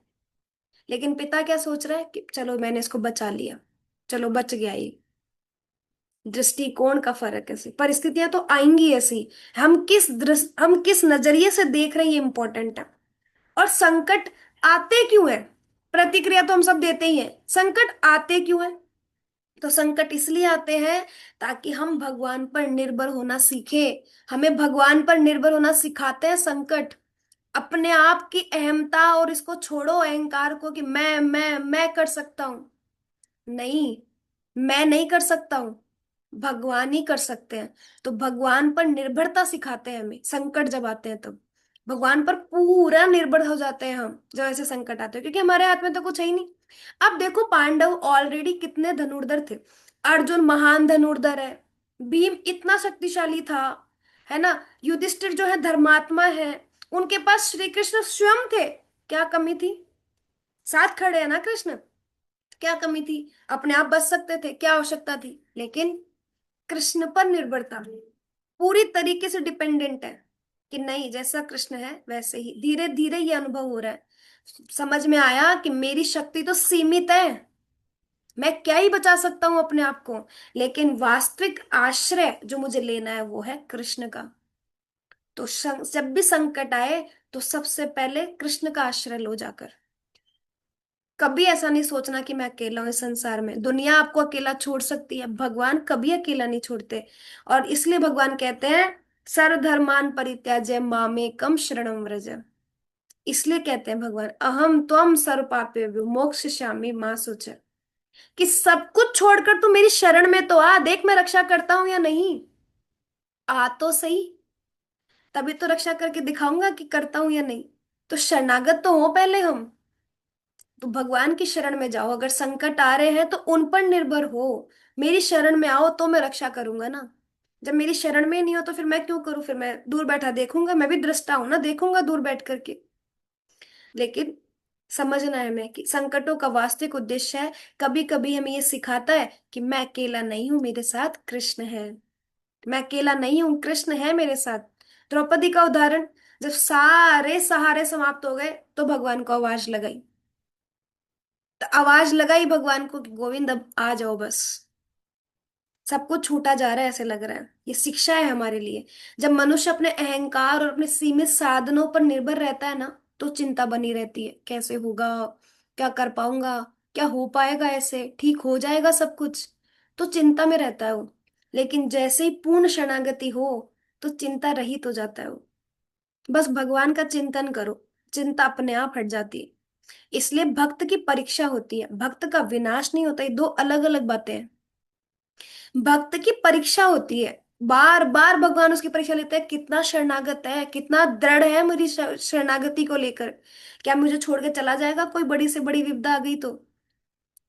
लेकिन पिता क्या सोच रहा है कि चलो मैंने इसको बचा लिया, चलो बच गया ये। दृष्टिकोण का फर्क है, ऐसी परिस्थितियां तो आएंगी ऐसी। हम किस नजरिए से देख रहे हैं ये इंपॉर्टेंट है। और संकट आते क्यों है? प्रतिक्रिया तो हम सब देते ही हैं, संकट आते क्यों है? तो संकट इसलिए आते हैं ताकि हम भगवान पर निर्भर होना सीखें। हमें भगवान पर निर्भर होना सिखाते हैं संकट। अपने आप की अहमता और इसको छोड़ो, अहंकार को, कि मैं कर सकता हूं। नहीं, मैं नहीं कर सकता हूं, भगवान ही कर सकते हैं। तो भगवान पर निर्भरता सिखाते हैं हमें संकट जब आते हैं तब। भगवान पर पूरा निर्भर हो जाते हैं हम जब ऐसे संकट आते हैं, क्योंकि हमारे हाथ में तो कुछ है ही नहीं। अब देखो पांडव ऑलरेडी कितने धनुर्धर थे, अर्जुन महान धनुर्धर है, भीम इतना शक्तिशाली था, है ना, युधिष्ठिर जो है धर्मात्मा है, उनके पास श्री कृष्ण स्वयं थे। क्या कमी थी? साथ खड़े हैं ना कृष्ण, क्या कमी थी? अपने आप बच सकते थे, क्या आवश्यकता थी? लेकिन कृष्ण पर निर्भरता, पूरी तरीके से डिपेंडेंट है कि नहीं, जैसा कृष्ण है वैसे ही। धीरे धीरे ये अनुभव हो रहा है, समझ में आया कि मेरी शक्ति तो सीमित है, मैं क्या ही बचा सकता हूं अपने आप को, लेकिन वास्तविक आश्रय जो मुझे लेना है वो है कृष्ण का। तो जब भी संकट आए तो सबसे पहले कृष्ण का आश्रय लो जाकर। कभी ऐसा नहीं सोचना कि मैं अकेला हूं इस संसार में। दुनिया आपको अकेला छोड़ सकती है, भगवान कभी अकेला नहीं छोड़ते। और इसलिए भगवान कहते हैं सर्वधर्मान परित्याज्य मामेकम शरणम व्रज। इसलिए कहते हैं भगवान अहम त्वम सर्व पापेभ्यो मोक्षयिष्यामि मा शुच, कि सब कुछ छोड़कर तू मेरी शरण में तो आ, देख मैं रक्षा करता हूं या नहीं। आ तो सही, तभी तो रक्षा करके दिखाऊंगा कि करता हूं या नहीं। तो शरणागत तो हो पहले हम। तो भगवान की शरण में जाओ, अगर संकट आ रहे हैं तो उन पर निर्भर हो। मेरी शरण में आओ तो मैं रक्षा करूंगा ना। जब मेरी शरण में ही नहीं हो तो फिर मैं क्यों करूं, फिर मैं दूर बैठा देखूंगा, मैं भी दृष्टा हूं ना, देखूंगा दूर बैठ करके। लेकिन समझना है हमें कि संकटों का वास्तविक उद्देश्य है, कभी कभी हमें ये सिखाता है कि मैं अकेला नहीं हूं, मेरे साथ कृष्ण है। मैं अकेला नहीं हूं, कृष्ण है मेरे साथ। द्रौपदी का उदाहरण, जब सारे सहारे समाप्त हो गए तो भगवान को आवाज लगाई। तो आवाज लगाई भगवान को कि गोविंद अब आ जाओ बस, सब कुछ छूटा जा रहा है ऐसे लग रहा है। ये शिक्षा है हमारे लिए। जब मनुष्य अपने अहंकार और अपने सीमित साधनों पर निर्भर रहता है ना, तो चिंता बनी रहती है, कैसे होगा, क्या कर पाऊंगा, क्या हो पाएगा, ऐसे ठीक हो जाएगा सब कुछ। तो चिंता में रहता है वो। लेकिन जैसे ही पूर्ण शरणागति हो तो चिंता रहित हो जाता है वो। बस भगवान का चिंतन करो, चिंता अपने आप हट जाती है। इसलिए भक्त की परीक्षा होती है, भक्त का विनाश नहीं होता। ये दो अलग अलग बातें हैं। भक्त की परीक्षा होती है, बार बार भगवान उसकी परीक्षा लेते हैं, कितना शरणागत है, कितना दृढ़ है मेरी शरणागति को लेकर। क्या मुझे छोड़ के चला जाएगा, कोई बड़ी से बड़ी विपदा आ गई तो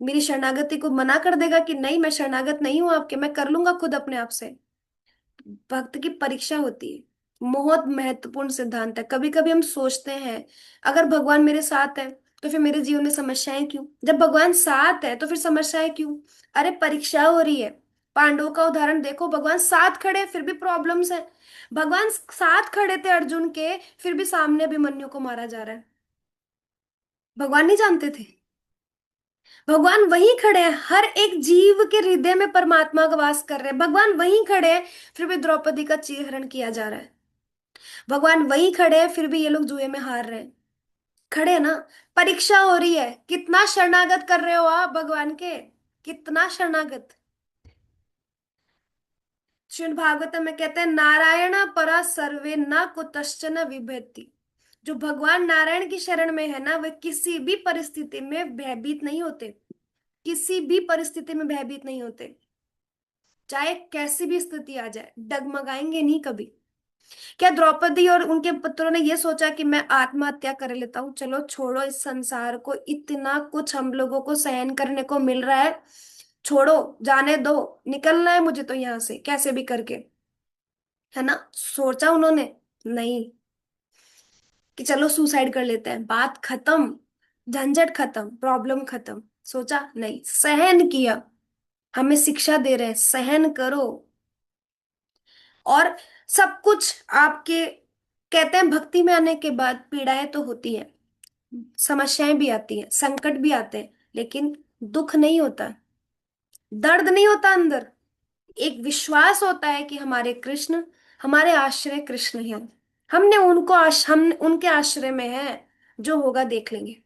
मेरी शरणागति को मना कर देगा कि नहीं मैं शरणागत नहीं हूं आपके, मैं कर लूंगा खुद अपने आप से। भक्त की परीक्षा होती है। बहुत महत्वपूर्ण सिद्धांत है। कभी कभी हम सोचते हैं अगर भगवान मेरे साथ है तो फिर मेरे जीवन में समस्याएं क्यों, जब भगवान साथ है तो फिर समस्याएं क्यों। अरे परीक्षा हो रही है। पांडवों का उदाहरण देखो, भगवान साथ खड़े हैं, फिर भी प्रॉब्लम्स है। भगवान साथ खड़े थे अर्जुन के, फिर भी सामने अभिमन्यु को मारा जा रहा है। भगवान नहीं जानते थे। भगवान वहीं खड़े हैं, हर एक जीव के हृदय में परमात्मा का वास कर रहे हैं। भगवान वहीं खड़े हैं, फिर भी द्रौपदी का चीरहरण किया जा रहा है। भगवान वहीं खड़े हैं, फिर भी ये लोग जुए में हार रहे हैं। खड़े हैं ना। परीक्षा हो रही है, कितना शरणागत कर रहे हो आप भगवान के, कितना शरणागत। श्रीमद् भागवतम में कहते हैं नारायण परा सर्वे न कुतश्चन विभेति। जो भगवान नारायण की शरण में है ना, वे किसी भी परिस्थिति में भयभीत नहीं होते। किसी भी परिस्थिति में भयभीत नहीं होते। चाहे कैसी भी स्थिति आ जाए, डगमगाएंगे नहीं कभी। क्या द्रौपदी और उनके पुत्रों ने ये सोचा कि मैं आत्महत्या कर लेता हूँ, चलो छोड़ो इस संसार को, इतना कुछ हम लोगों को सहन करने को मिल रहा है, छोड़ो, जाने दो, निकलना है मुझे तो यहाँ से कैसे भी करके, है ना, सोचा उन्होंने? नहीं कि चलो सुसाइड कर लेते हैं, बात खत्म, झंझट खत्म, प्रॉब्लम खत्म। सोचा नहीं, सहन किया। हमें शिक्षा दे रहे हैं सहन करो। और सब कुछ आपके, कहते हैं भक्ति में आने के बाद पीड़ाएं तो होती है, समस्याएं भी आती हैं, संकट भी आते हैं, लेकिन दुख नहीं होता, दर्द नहीं होता अंदर। एक विश्वास होता है कि हमारे कृष्ण, हमारे आश्रय कृष्ण हैं। हम उनके आश्रय में हैं, जो होगा देख लेंगे।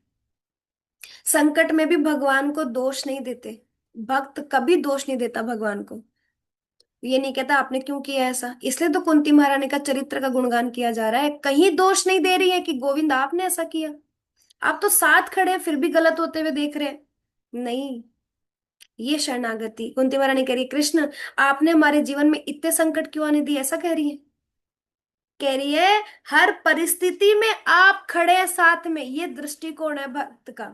संकट में भी भगवान को दोष नहीं देते। भक्त कभी दोष नहीं देता भगवान को। ये नहीं कहता आपने क्यों किया ऐसा, इसलिए तो कुंती महारानी का चरित्र का गुणगान किया जा रहा है, कहीं दोष नहीं दे रही है कि गोविंद आपने ऐसा किया। आप तो साथ खड़े हैं फिर भी गलत होते हुए देख रहे हैं। नहीं, ये शरणागति। कुंती महारानी कह रही है कृष्ण आपने हमारे जीवन में इतने संकट क्यों आने दिए, ऐसा कह रही है। कह रही है हर परिस्थिति में आप खड़े हैं साथ में, ये दृष्टिकोण है भक्त का।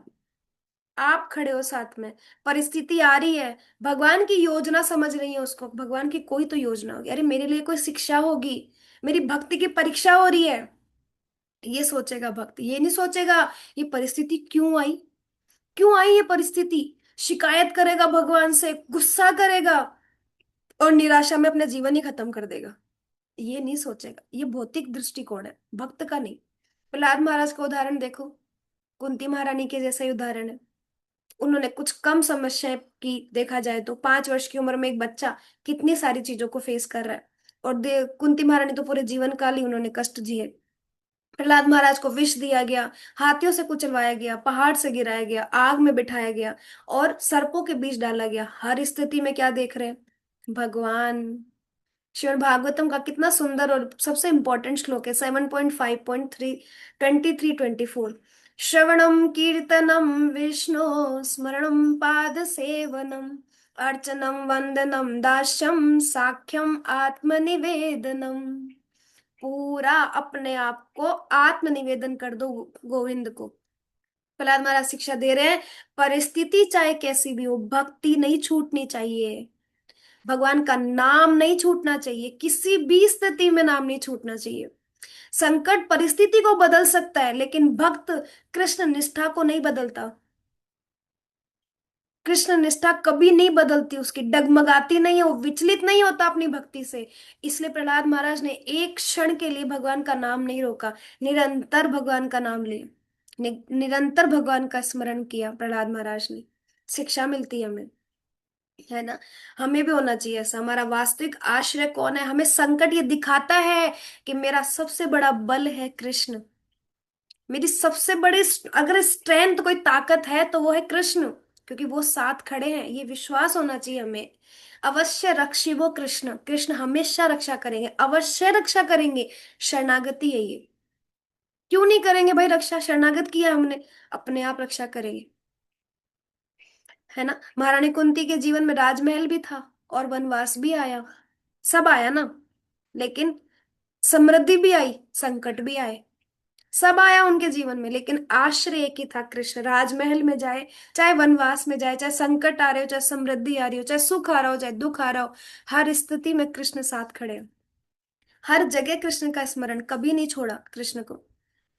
आप खड़े हो साथ में, परिस्थिति आ रही है, भगवान की योजना समझ रही है उसको, भगवान की कोई तो योजना होगी, अरे मेरे लिए कोई शिक्षा होगी, मेरी भक्ति की परीक्षा हो रही है। ये सोचेगा भक्त, ये नहीं सोचेगा ये परिस्थिति क्यों आई, क्यों आई ये परिस्थिति। शिकायत करेगा भगवान से, गुस्सा करेगा और निराशा में अपना जीवन ही खत्म कर देगा। ये नहीं सोचेगा, ये भौतिक दृष्टिकोण है, भक्त का नहीं। प्रहलाद महाराज का उदाहरण देखो, कुंती महारानी के जैसा ही उदाहरण है। उन्होंने कुछ कम समस्याएं की, देखा जाए तो 5 वर्ष की उम्र में एक बच्चा कितनी सारी चीजों को फेस कर रहा है। और कुंती महारानी तो पूरे जीवन काल ही उन्होंने कष्ट जिए। प्रहलाद महाराज को विष दिया गया, हाथियों से कुचलवाया गया, पहाड़ से गिराया गया, आग में बिठाया गया और सर्पों के बीच डाला गया। हर स्थिति में क्या देख रहे हैं? भगवान। श्रीमद् भागवतम का कितना सुंदर और सबसे इंपॉर्टेंट श्लोक है, 7.5.3, 23-24। श्रवणम कीर्तनम विष्णु स्मरणम पाद सेवनम अर्चनम वंदनम दास्यम साख्यम आत्मनिवेदनम। पूरा अपने आप को आत्मनिवेदन कर दो गोविंद को। प्रहलाद महाराज शिक्षा दे रहे हैं, परिस्थिति चाहे कैसी भी हो, भक्ति नहीं छूटनी चाहिए, भगवान का नाम नहीं छूटना चाहिए, किसी भी स्थिति में नाम नहीं छूटना चाहिए। संकट परिस्थिति को बदल सकता है, लेकिन भक्त कृष्ण निष्ठा को नहीं बदलता। कृष्ण निष्ठा कभी नहीं बदलती, उसकी डगमगाती नहीं है, वो विचलित नहीं होता अपनी भक्ति से। इसलिए प्रहलाद महाराज ने एक क्षण के लिए भगवान का नाम नहीं रोका, निरंतर भगवान का नाम ले, निरंतर भगवान का स्मरण किया प्रहलाद महाराज ने। शिक्षा मिलती है हमें, है ना? हमें भी होना चाहिए ऐसा। हमारा वास्तविक आश्रय कौन है? हमें संकट ये दिखाता है कि मेरा सबसे बड़ा बल है कृष्ण। मेरी सबसे बड़ी अगर स्ट्रेंथ कोई ताकत है तो वो है कृष्ण, क्योंकि वो साथ खड़े हैं, ये विश्वास होना चाहिए हमें। अवश्य रक्षिबो कृष्ण, कृष्ण हमेशा रक्षा करेंगे, अवश्य रक्षा करेंगे। शरणागति है ये। क्यों नहीं करेंगे भाई रक्षा? शरणागत किया हमने, अपने आप रक्षा करेंगे, है ना? महारानी कुंती के जीवन में राजमहल भी था और वनवास भी आया, सब आया ना, लेकिन समृद्धि भी आई, संकट भी आए, सब आया उनके जीवन में, लेकिन आश्रय एक ही था कृष्ण। राजमहल में जाए, चाहे वनवास में जाए, चाहे संकट आ रहे हो, चाहे समृद्धि आ रही हो, चाहे सुख आ रहा हो, चाहे दुख आ रहा हो, हर स्थिति में कृष्ण साथ खड़े हैं। हर जगह कृष्ण का स्मरण, कभी नहीं छोड़ा कृष्ण को,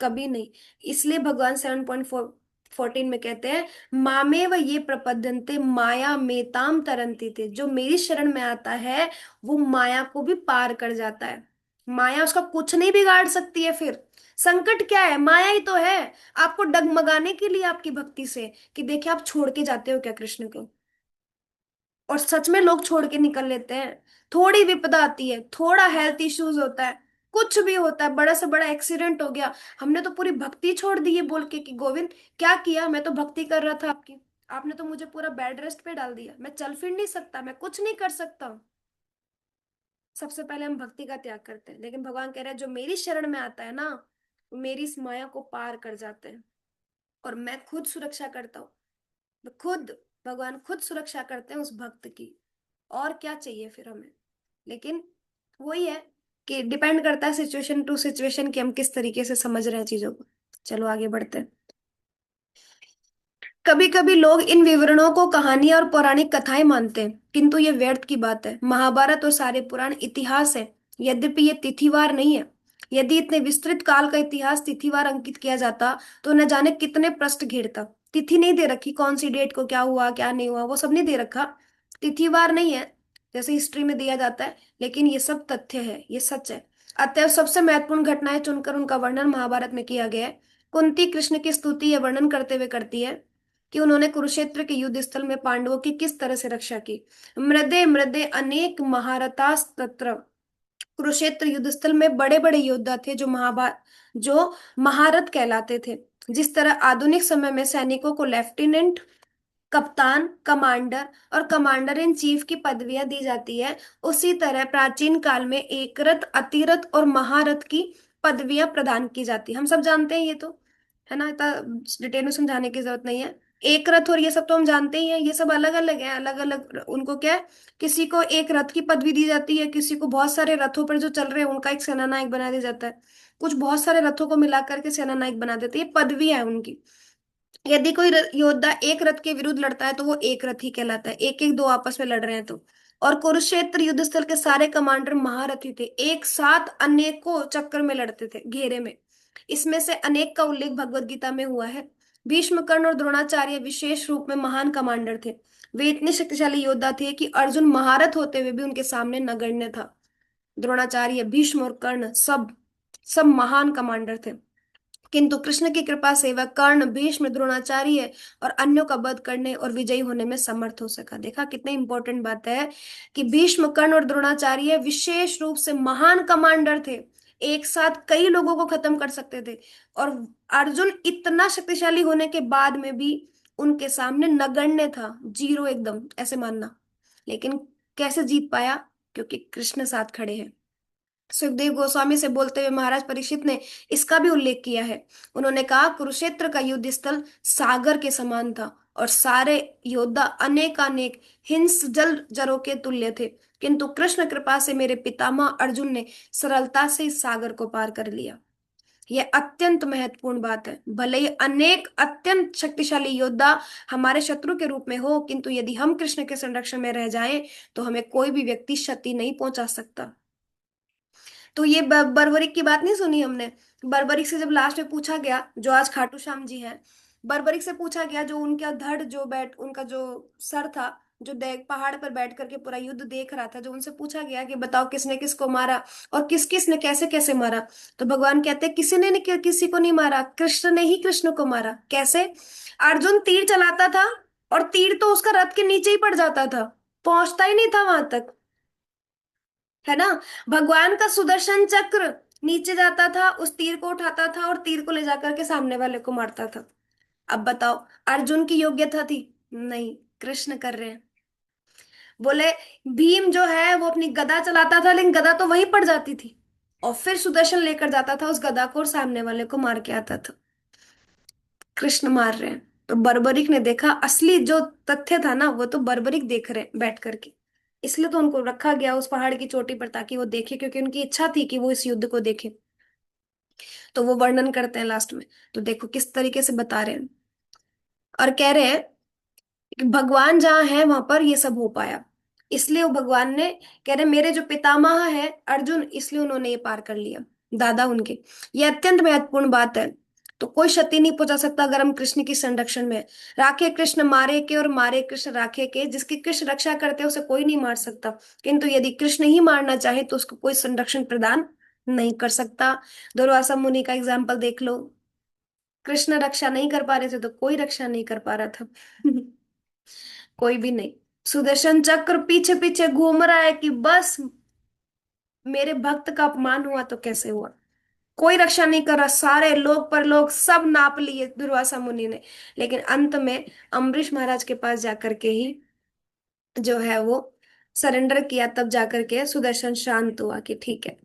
कभी नहीं। इसलिए भगवान 7.14 में कहते हैं, मामेव ये प्रपद्यन्ते माया मेताम तरंती थे। जो मेरी शरण में आता है वो माया को भी पार कर जाता है। माया उसका कुछ नहीं बिगाड़ सकती है। फिर संकट क्या है? माया ही तो है, आपको डगमगाने के लिए आपकी भक्ति से, कि देखिए आप छोड़ के जाते हो क्या कृष्ण को। और सच में लोग छोड़ के निकल लेते हैं। थोड़ी विपदा आती है, थोड़ा हेल्थ इश्यूज होता है, कुछ भी होता है, बड़ा से बड़ा एक्सीडेंट हो गया, हमने तो पूरी भक्ति छोड़ दी है बोल के कि गोविंद क्या किया, मैं तो भक्ति कर रहा था आपकी, आपने तो मुझे पूरा बेड रेस्ट पे डाल दिया, मैं चल फिर नहीं सकता, मैं कुछ नहीं कर सकता। सबसे पहले हम भक्ति का त्याग करते हैं, लेकिन भगवान कह रहे हैं जो मेरी शरण में आता है ना, वो मेरी इस माया को पार कर जाते हैं, और मैं खुद सुरक्षा करता हूँ। तो खुद भगवान खुद सुरक्षा करते हैं उस भक्त की। और क्या चाहिए फिर हमें? लेकिन वही है कि डिपेंड करता है सिचुएशन टू सिचुएशन कि हम किस तरीके से समझ रहे हैं चीजों को। चलो आगे बढ़ते हैं। कभी कभी लोग इन विवरणों को कहानियां और पौराणिक कथाएं मानते हैं, किंतु ये व्यर्थ की बात है। महाभारत और सारे पुराण इतिहास है, यद्यपि ये तिथिवार नहीं है। यदि इतने विस्तृत काल का इतिहास तिथिवार अंकित किया जाता तो न जाने कितने पृष्ठ घेरता। तिथि नहीं दे रखी, कौन सी डेट को क्या हुआ क्या नहीं हुआ वो सब नहीं दे रखा, तिथिवार नहीं है जैसे हिस्ट्री में दिया जाता है, लेकिन ये सब तथ्य है, ये सच है। अतएव सबसे महत्वपूर्ण घटनाएं चुनकर उनका वर्णन महाभारत में किया गया है। कुंती कृष्ण की स्तुति या वर्णन करते हुए करती है कि उन्होंने कुरुक्षेत्र के युद्ध स्थल में पांडवों की किस तरह से रक्षा की। मृदे मृदे अनेक महारथास्तत्र। कुरुक्षेत्र युद्ध स्थल में बड़े बड़े योद्धा थे जो महारथ कहलाते थे। जिस तरह आधुनिक समय में सैनिकों को लेफ्टिनेंट, कप्तान, कमांडर और कमांडर इन चीफ की पदवियां दी जाती है, उसी तरह प्राचीन काल में एकरथ, अतिरथ और महारथ की पदवियां प्रदान की जाती। हम सब जानते हैं ये तो, है ना, इतना डिटेल में समझाने की जरूरत नहीं है। एक रथ और ये सब तो हम जानते ही हैं, ये सब अलग अलग है, अलग अलग उनको क्या है, किसी को एक रथ की पदवी दी जाती है, किसी को बहुत सारे रथों पर जो चल रहे हैं उनका एक सेनानायक बना दिया जाता है, कुछ बहुत सारे रथों को मिला करके सेनानायक बना देते हैं, ये पदवी है उनकी। यदि कोई योद्धा एक रथ के विरुद्ध लड़ता है तो वो एक रथ ही कहलाता है, एक एक दो आपस में लड़ रहे हैं तो। और कुरुक्षेत्र युद्ध स्थल के सारे कमांडर महारथी थे, एक साथ अनेकों चक्कर में लड़ते थे, घेरे में। इसमें से अनेक का उल्लेख भगवत गीता में हुआ है। भीष्म, कर्ण और द्रोणाचार्य विशेष रूप में महान कमांडर थे। वे इतने शक्तिशाली योद्धा थे कि अर्जुन महारथ होते हुए भी उनके सामने नगण्य था। द्रोणाचार्य, भीष्म और कर्ण सब सब महान कमांडर थे, किंतु कृष्ण की कृपा से वह कर्ण, भीष्म, द्रोणाचार्य और अन्यों का वध करने और विजयी होने में समर्थ हो सका। देखा कितनी इंपॉर्टेंट बात है कि भीष्म, कर्ण और द्रोणाचार्य विशेष रूप से महान कमांडर थे, एक साथ कई लोगों को खत्म कर सकते थे। और अर्जुन इतना शक्तिशाली होने के बाद में भी उनके सामने नगण्य था, जीरो एकदम, ऐसे मानना। लेकिन कैसे जीत पाया? क्योंकि कृष्ण साथ खड़े हैं। सुखदेव गोस्वामी से बोलते हुए महाराज परीक्षित ने इसका भी उल्लेख किया है। उन्होंने कहा, कुरुक्षेत्र का युद्ध स्थल सागर के समान था और सारे योद्धा अनेकानेक हिंस जल जरों के तुल्य थे, किंतु कृष्ण कृपा से मेरे पितामह अर्जुन ने सरलता से इस सागर को पार कर लिया। यह अत्यंत महत्वपूर्ण बात है। भले ही अनेक अत्यंत शक्तिशाली योद्धा हमारे शत्रु के रूप में हो, किंतु यदि हम कृष्ण के संरक्षण में रह जाएं तो हमें कोई भी व्यक्ति क्षति नहीं पहुंचा सकता। तो ये बर्बरिक की बात नहीं सुनी हमने? बर्बरिक से जब लास्ट में पूछा गया, जो आज खाटू श्याम जी हैं, बर्बरिक से पूछा गया, जो उनका धड़ जो बैठ उनका जो सर था, जो देख पहाड़ पर बैठ करके पूरा युद्ध देख रहा था, जो उनसे पूछा गया कि बताओ किसने किसको मारा और किस किस ने कैसे कैसे मारा, तो भगवान कहते हैं किसी ने नहीं, किसी को नहीं मारा, कृष्ण ने ही कृष्ण को मारा। कैसे? अर्जुन तीर चलाता था और तीर तो उसका रथ के नीचे ही पड़ जाता था, पहुंचता ही नहीं था वहां तक, है ना। भगवान का सुदर्शन चक्र नीचे जाता था, उस तीर को उठाता था और तीर को ले जाकर के सामने वाले को मारता था। अब बताओ, अर्जुन की योग्यता थी? नहीं, कृष्ण कर रहे हैं। बोले, भीम जो है वो अपनी गदा चलाता था, लेकिन गदा तो वहीं पड़ जाती थी, और फिर सुदर्शन लेकर जाता था उस गदा को और सामने वाले को मार के आता था। कृष्ण मार रहे हैं। तो बर्बरिक ने देखा, असली जो तथ्य था ना, वो तो बर्बरिक देख रहे बैठ करके। इसलिए तो उनको रखा गया उस पहाड़ की चोटी पर, ताकि वो देखे, क्योंकि उनकी इच्छा थी कि वो इस युद्ध को देखे। तो वो वर्णन करते हैं लास्ट में। तो देखो किस तरीके से बता रहे हैं, और कह रहे हैं कि भगवान जहाँ है वहां पर ये सब हो पाया। इसलिए वो भगवान ने, कह रहे मेरे जो पितामह है अर्जुन, इसलिए उन्होंने ये पार कर लिया, दादा उनके। ये अत्यंत महत्वपूर्ण बात है। तो कोई क्षति नहीं पहुंचा सकता अगर हम कृष्ण की संरक्षण में हैं। राखे कृष्ण मारे के और मारे कृष्ण राखे के, जिसकी कृष्ण रक्षा करते हैं उसे कोई नहीं मार सकता। किंतु यदि कृष्ण ही मारना चाहे तो उसको कोई संरक्षण प्रदान नहीं कर सकता। दुर्वासा मुनि का एग्जाम्पल देख लो, कृष्ण रक्षा नहीं कर पा रहे थे तो कोई रक्षा नहीं कर पा रहा था। कोई भी नहीं। सुदर्शन चक्र पीछे पीछे घूम रहा है कि बस मेरे भक्त का अपमान हुआ तो कैसे हुआ। कोई रक्षा नहीं कर रहा, सारे लोग पर लोग सब नाप लिए दुर्वासा मुनि ने। लेकिन अंत में अम्बरीश महाराज के पास जाकर के ही जो है वो सरेंडर किया, तब जाकर के सुदर्शन शांत हुआ कि ठीक है।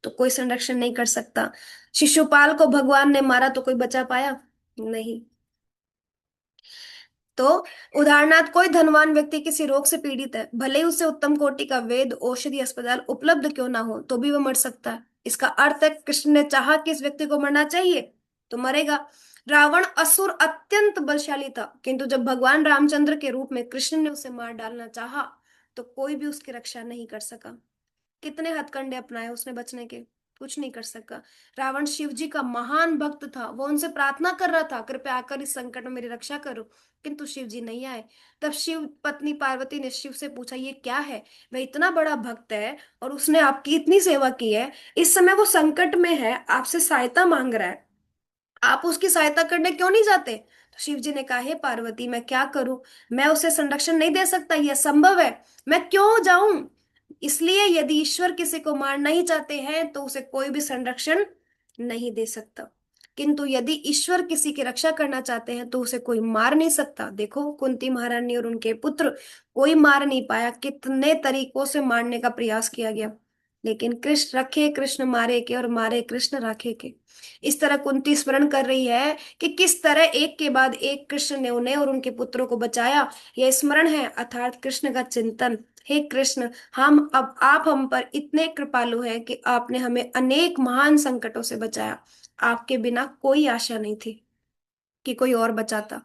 तो कोई संरक्षण नहीं कर सकता। शिशुपाल को भगवान ने मारा तो कोई बचा पाया? नहीं। तो उदाहरणार्थ, कोई धनवान व्यक्ति किसी रोग से पीड़ित है, भले ही उसे उत्तम कोटि का वेद औषधि अस्पताल उपलब्ध क्यों ना हो, तो भी वह मर सकता है। इसका अर्थ है कृष्ण ने चाहा कि इस व्यक्ति को मरना चाहिए तो मरेगा। रावण असुर अत्यंत बलशाली था, किंतु जब भगवान रामचंद्र के रूप में कृष्ण ने उसे मार डालना चाहा तो कोई भी उसकी रक्षा नहीं कर सका। कितने हथकंडे अपनाए उसने बचने के, कुछ नहीं कर सका। रावण शिव जी का महान भक्त था, वो उनसे प्रार्थना कर रहा था, कृपया आकर इस संकट में मेरी रक्षा करो, किंतु शिव जी नहीं आए। तब शिव पत्नी पार्वती ने शिव से पूछा, ये क्या है? वह इतना बड़ा भक्त है और उसने आपकी इतनी सेवा की है, इस समय वो संकट में है, आपसे सहायता मांग रहा है, आप उसकी सहायता करने क्यों नहीं जाते? तो शिव जी ने कहा, हे पार्वती, मैं क्या करूं, मैं उसे संरक्षण नहीं दे सकता, यह संभव है, मैं क्यों जाऊं? इसलिए यदि ईश्वर किसी को मारना ही चाहते हैं तो उसे कोई भी संरक्षण नहीं दे सकता, किंतु यदि ईश्वर किसी की रक्षा करना चाहते हैं तो उसे कोई मार नहीं सकता। देखो कुंती महारानी और उनके पुत्र, कोई मार नहीं पाया, कितने तरीकों से मारने का प्रयास किया गया, लेकिन कृष्ण रखे कृष्ण मारे के और मारे कृष्ण राखे के। इस तरह कुंती स्मरण कर रही है कि किस तरह एक के बाद एक कृष्ण ने उन्हें और उनके पुत्रों को बचाया। यह स्मरण है, अर्थात कृष्ण का चिंतन। हे कृष्ण, हम अब आप हम पर इतने कृपालु हैं कि आपने हमें अनेक महान संकटों से बचाया। आपके बिना कोई आशा नहीं थी कि कोई और बचाता।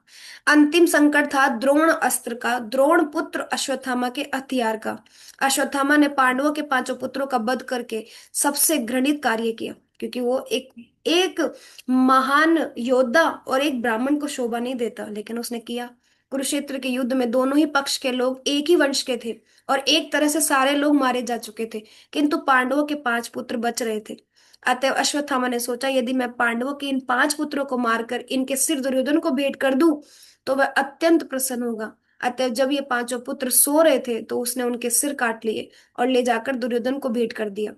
अंतिम संकट था द्रोण अस्त्र का, द्रोण पुत्र अश्वत्थामा के हथियार का। अश्वत्थामा ने पांडवों के पांचों पुत्रों का वध करके सबसे घृणित कार्य किया, क्योंकि वो एक एक महान योद्धा और एक ब्राह्मण को शोभा नहीं देता, लेकिन उसने किया। कुरुक्षेत्र के युद्ध में दोनों ही पक्ष के लोग एक ही वंश के थे और एक तरह से सारे लोग मारे जा चुके थे, किंतु पांडवों के पांच पुत्र बच रहे थे। अतएव अश्वत्थामा ने सोचा, यदि मैं पांडवों के इन पांच पुत्रों को मारकर इनके सिर दुर्योधन को भेंट कर दूं तो वह अत्यंत प्रसन्न होगा। अतएव जब ये पांचों पुत्र सो रहे थे तो उसने उनके सिर काट लिए और ले जाकर दुर्योधन को भेंट कर दिया।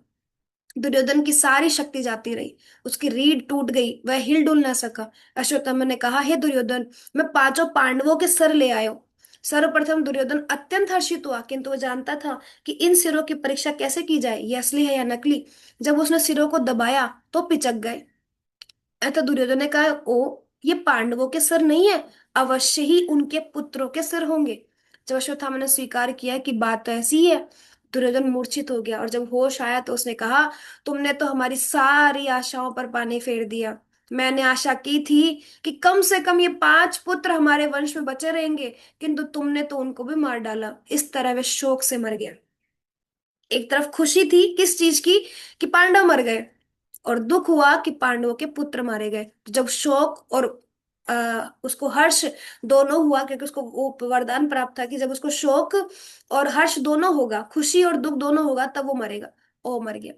दुर्योधन की सारी शक्ति जाती रही, उसकी रीढ़ टूट गई, वह हिल डुल ना सका। अश्वत्थामा ने कहा, हे दुर्योधन, मैं पांचों पांडवों के सर ले आयो। सर्वप्रथम दुर्योधन अत्यंत हर्षित हुआ, किंतु वह जानता था कि इन सिरों की परीक्षा कैसे की जाए, ये असली है या नकली। जब उसने सिरों को दबाया तो पिचक गए। अतः दुर्योधन ने कहा, ओ, ये पांडवों के सिर नहीं है, अवश्य ही उनके पुत्रों के सिर होंगे। जब अश्वत्थामा ने स्वीकार किया कि बात तो ऐसी ही है, दुर्योधन मूर्छित हो गया, और जब होश आया तो उसने कहा, तुमने तो हमारी सारी आशाओं पर पानी फेर दिया। मैंने आशा की थी कि कम से कम ये पांच पुत्र हमारे वंश में बचे रहेंगे, किंतु तुमने तो उनको भी मार डाला। इस तरह वह शोक से मर गया। एक तरफ खुशी थी किस चीज की, कि पांडव मर गए, और दुख हुआ कि पांडवों के पुत्र मारे गए। तो जब शोक और उसको हर्ष दोनों हुआ, क्योंकि उसको वो वरदान प्राप्त था कि जब उसको शोक और हर्ष दोनों होगा, खुशी और दुख दोनों होगा, तब वो मरेगा। ओ मर गया।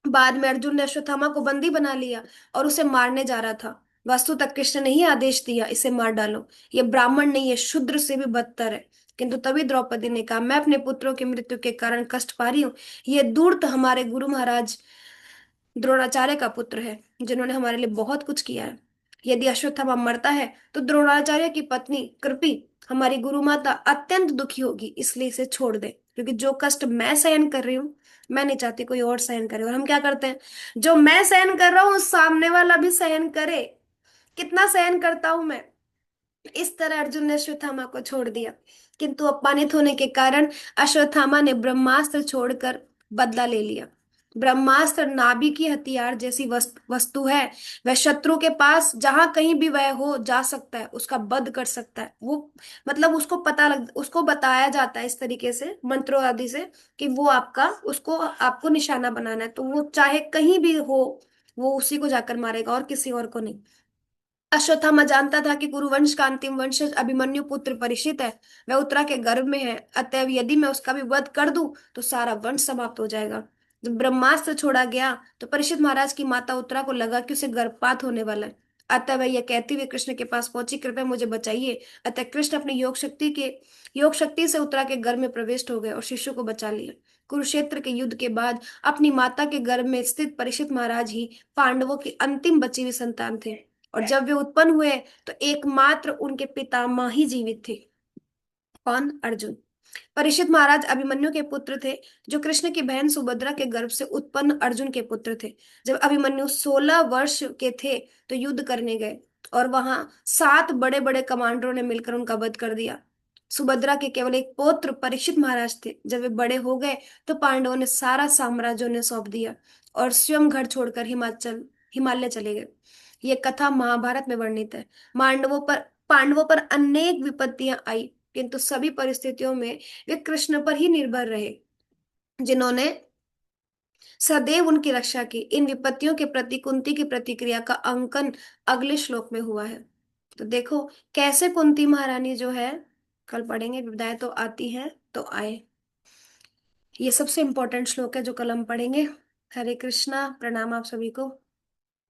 बाद में अर्जुन ने अश्वत्थामा को बंदी बना लिया और उसे मारने जा रहा था। वस्तुतः कृष्ण ने ही आदेश दिया, इसे मार डालो, ये ब्राह्मण नहीं, ये शूद्र से भी बदतर है। किंतु तभी द्रौपदी ने कहा, मैं अपने पुत्रों की मृत्यु के कारण कष्ट पा रही हूँ। ये दूर्त हमारे गुरु महाराज द्रोणाचार्य का पुत्र है, जिन्होंने हमारे लिए बहुत कुछ किया है। यदि अश्वत्थामा मरता है तो द्रोणाचार्य की पत्नी कृपि, हमारी गुरु माता, अत्यंत दुखी होगी। इसलिए इसे छोड़ दे, क्योंकि जो कष्ट मैं सहन कर रही हूँ, मैं नहीं चाहती कोई और सहन करे। और हम क्या करते हैं, जो मैं सहन कर रहा हूँ सामने वाला भी सहन करे। कितना सहन करता हूं मैं। इस तरह अर्जुन ने अश्वत्थामा को छोड़ दिया, किंतु अपमानित होने के कारण अश्वत्थामा ने ब्रह्मास्त्र छोड़कर बदला ले लिया। ब्रह्मास्त्र नाभि की हथियार जैसी वस्तु है। वह शत्रु के पास जहां कहीं भी वह हो जा सकता है, उसका वध कर सकता है। वो मतलब उसको बताया जाता है इस तरीके से मंत्रों आदि से, कि वो आपका उसको आपको निशाना बनाना है, तो वो चाहे कहीं भी हो, वो उसी को जाकर मारेगा और किसी और को नहीं। अश्वत्थामा जानता था कि कुरुवंश का अंतिम वंशज अभिमन्यु पुत्र परीक्षित है। वह उत्तरा के गर्भ में है, अतएव यदि मैं उसका भी वध कर दूं तो सारा वंश समाप्त हो जाएगा। जब ब्रह्मास्त्र छोड़ा गया तो परीक्षित महाराज की माता उत्तरा को लगा कि उसे गर्भपात होने वाला है। अतः वह यह कहती हुई कृष्ण के पास पहुंची, कृपया मुझे बचाइए। अतः कृष्ण अपनी योग शक्ति से उत्तरा के गर्भ में प्रविष्ट हो गए और शिशु को बचा लिया। कुरुक्षेत्र के युद्ध के बाद अपनी माता के गर्भ में स्थित परीक्षित महाराज ही पांडवों की अंतिम बची हुई संतान थे। और जब वे उत्पन्न हुए तो एकमात्र उनके पितामह ही जीवित थे। कौन? अर्जुन। परीक्षित महाराज अभिमन्यु के पुत्र थे, जो कृष्ण की बहन सुभद्रा के गर्भ से उत्पन्न अर्जुन के पुत्र थे। जब अभिमन्यु 16 वर्ष के थे तो युद्ध करने गए, और वहां 7 बड़े बड़े कमांडरों ने मिलकर उनका वध कर दिया। सुभद्रा के केवल एक पुत्र परीक्षित महाराज थे। जब वे बड़े हो गए तो पांडवों ने सारा साम्राज्य उन्हें सौंप दिया और स्वयं घर छोड़कर हिमालय चले गए। ये कथा महाभारत में वर्णित है। पांडवों पर अनेक विपत्तियां आई, किंतु सभी परिस्थितियों में वे कृष्ण पर ही निर्भर रहे, जिन्होंने सदैव उनकी रक्षा की। इन विपत्तियों के प्रति कुंती की प्रतिक्रिया का अंकन अगले श्लोक में हुआ है। तो देखो कैसे कुंती महारानी जो है, कल पढ़ेंगे, विदाएं तो आती है तो आए। ये सबसे इंपॉर्टेंट श्लोक है जो कल हम पढ़ेंगे। हरे कृष्णा, प्रणाम आप सभी को।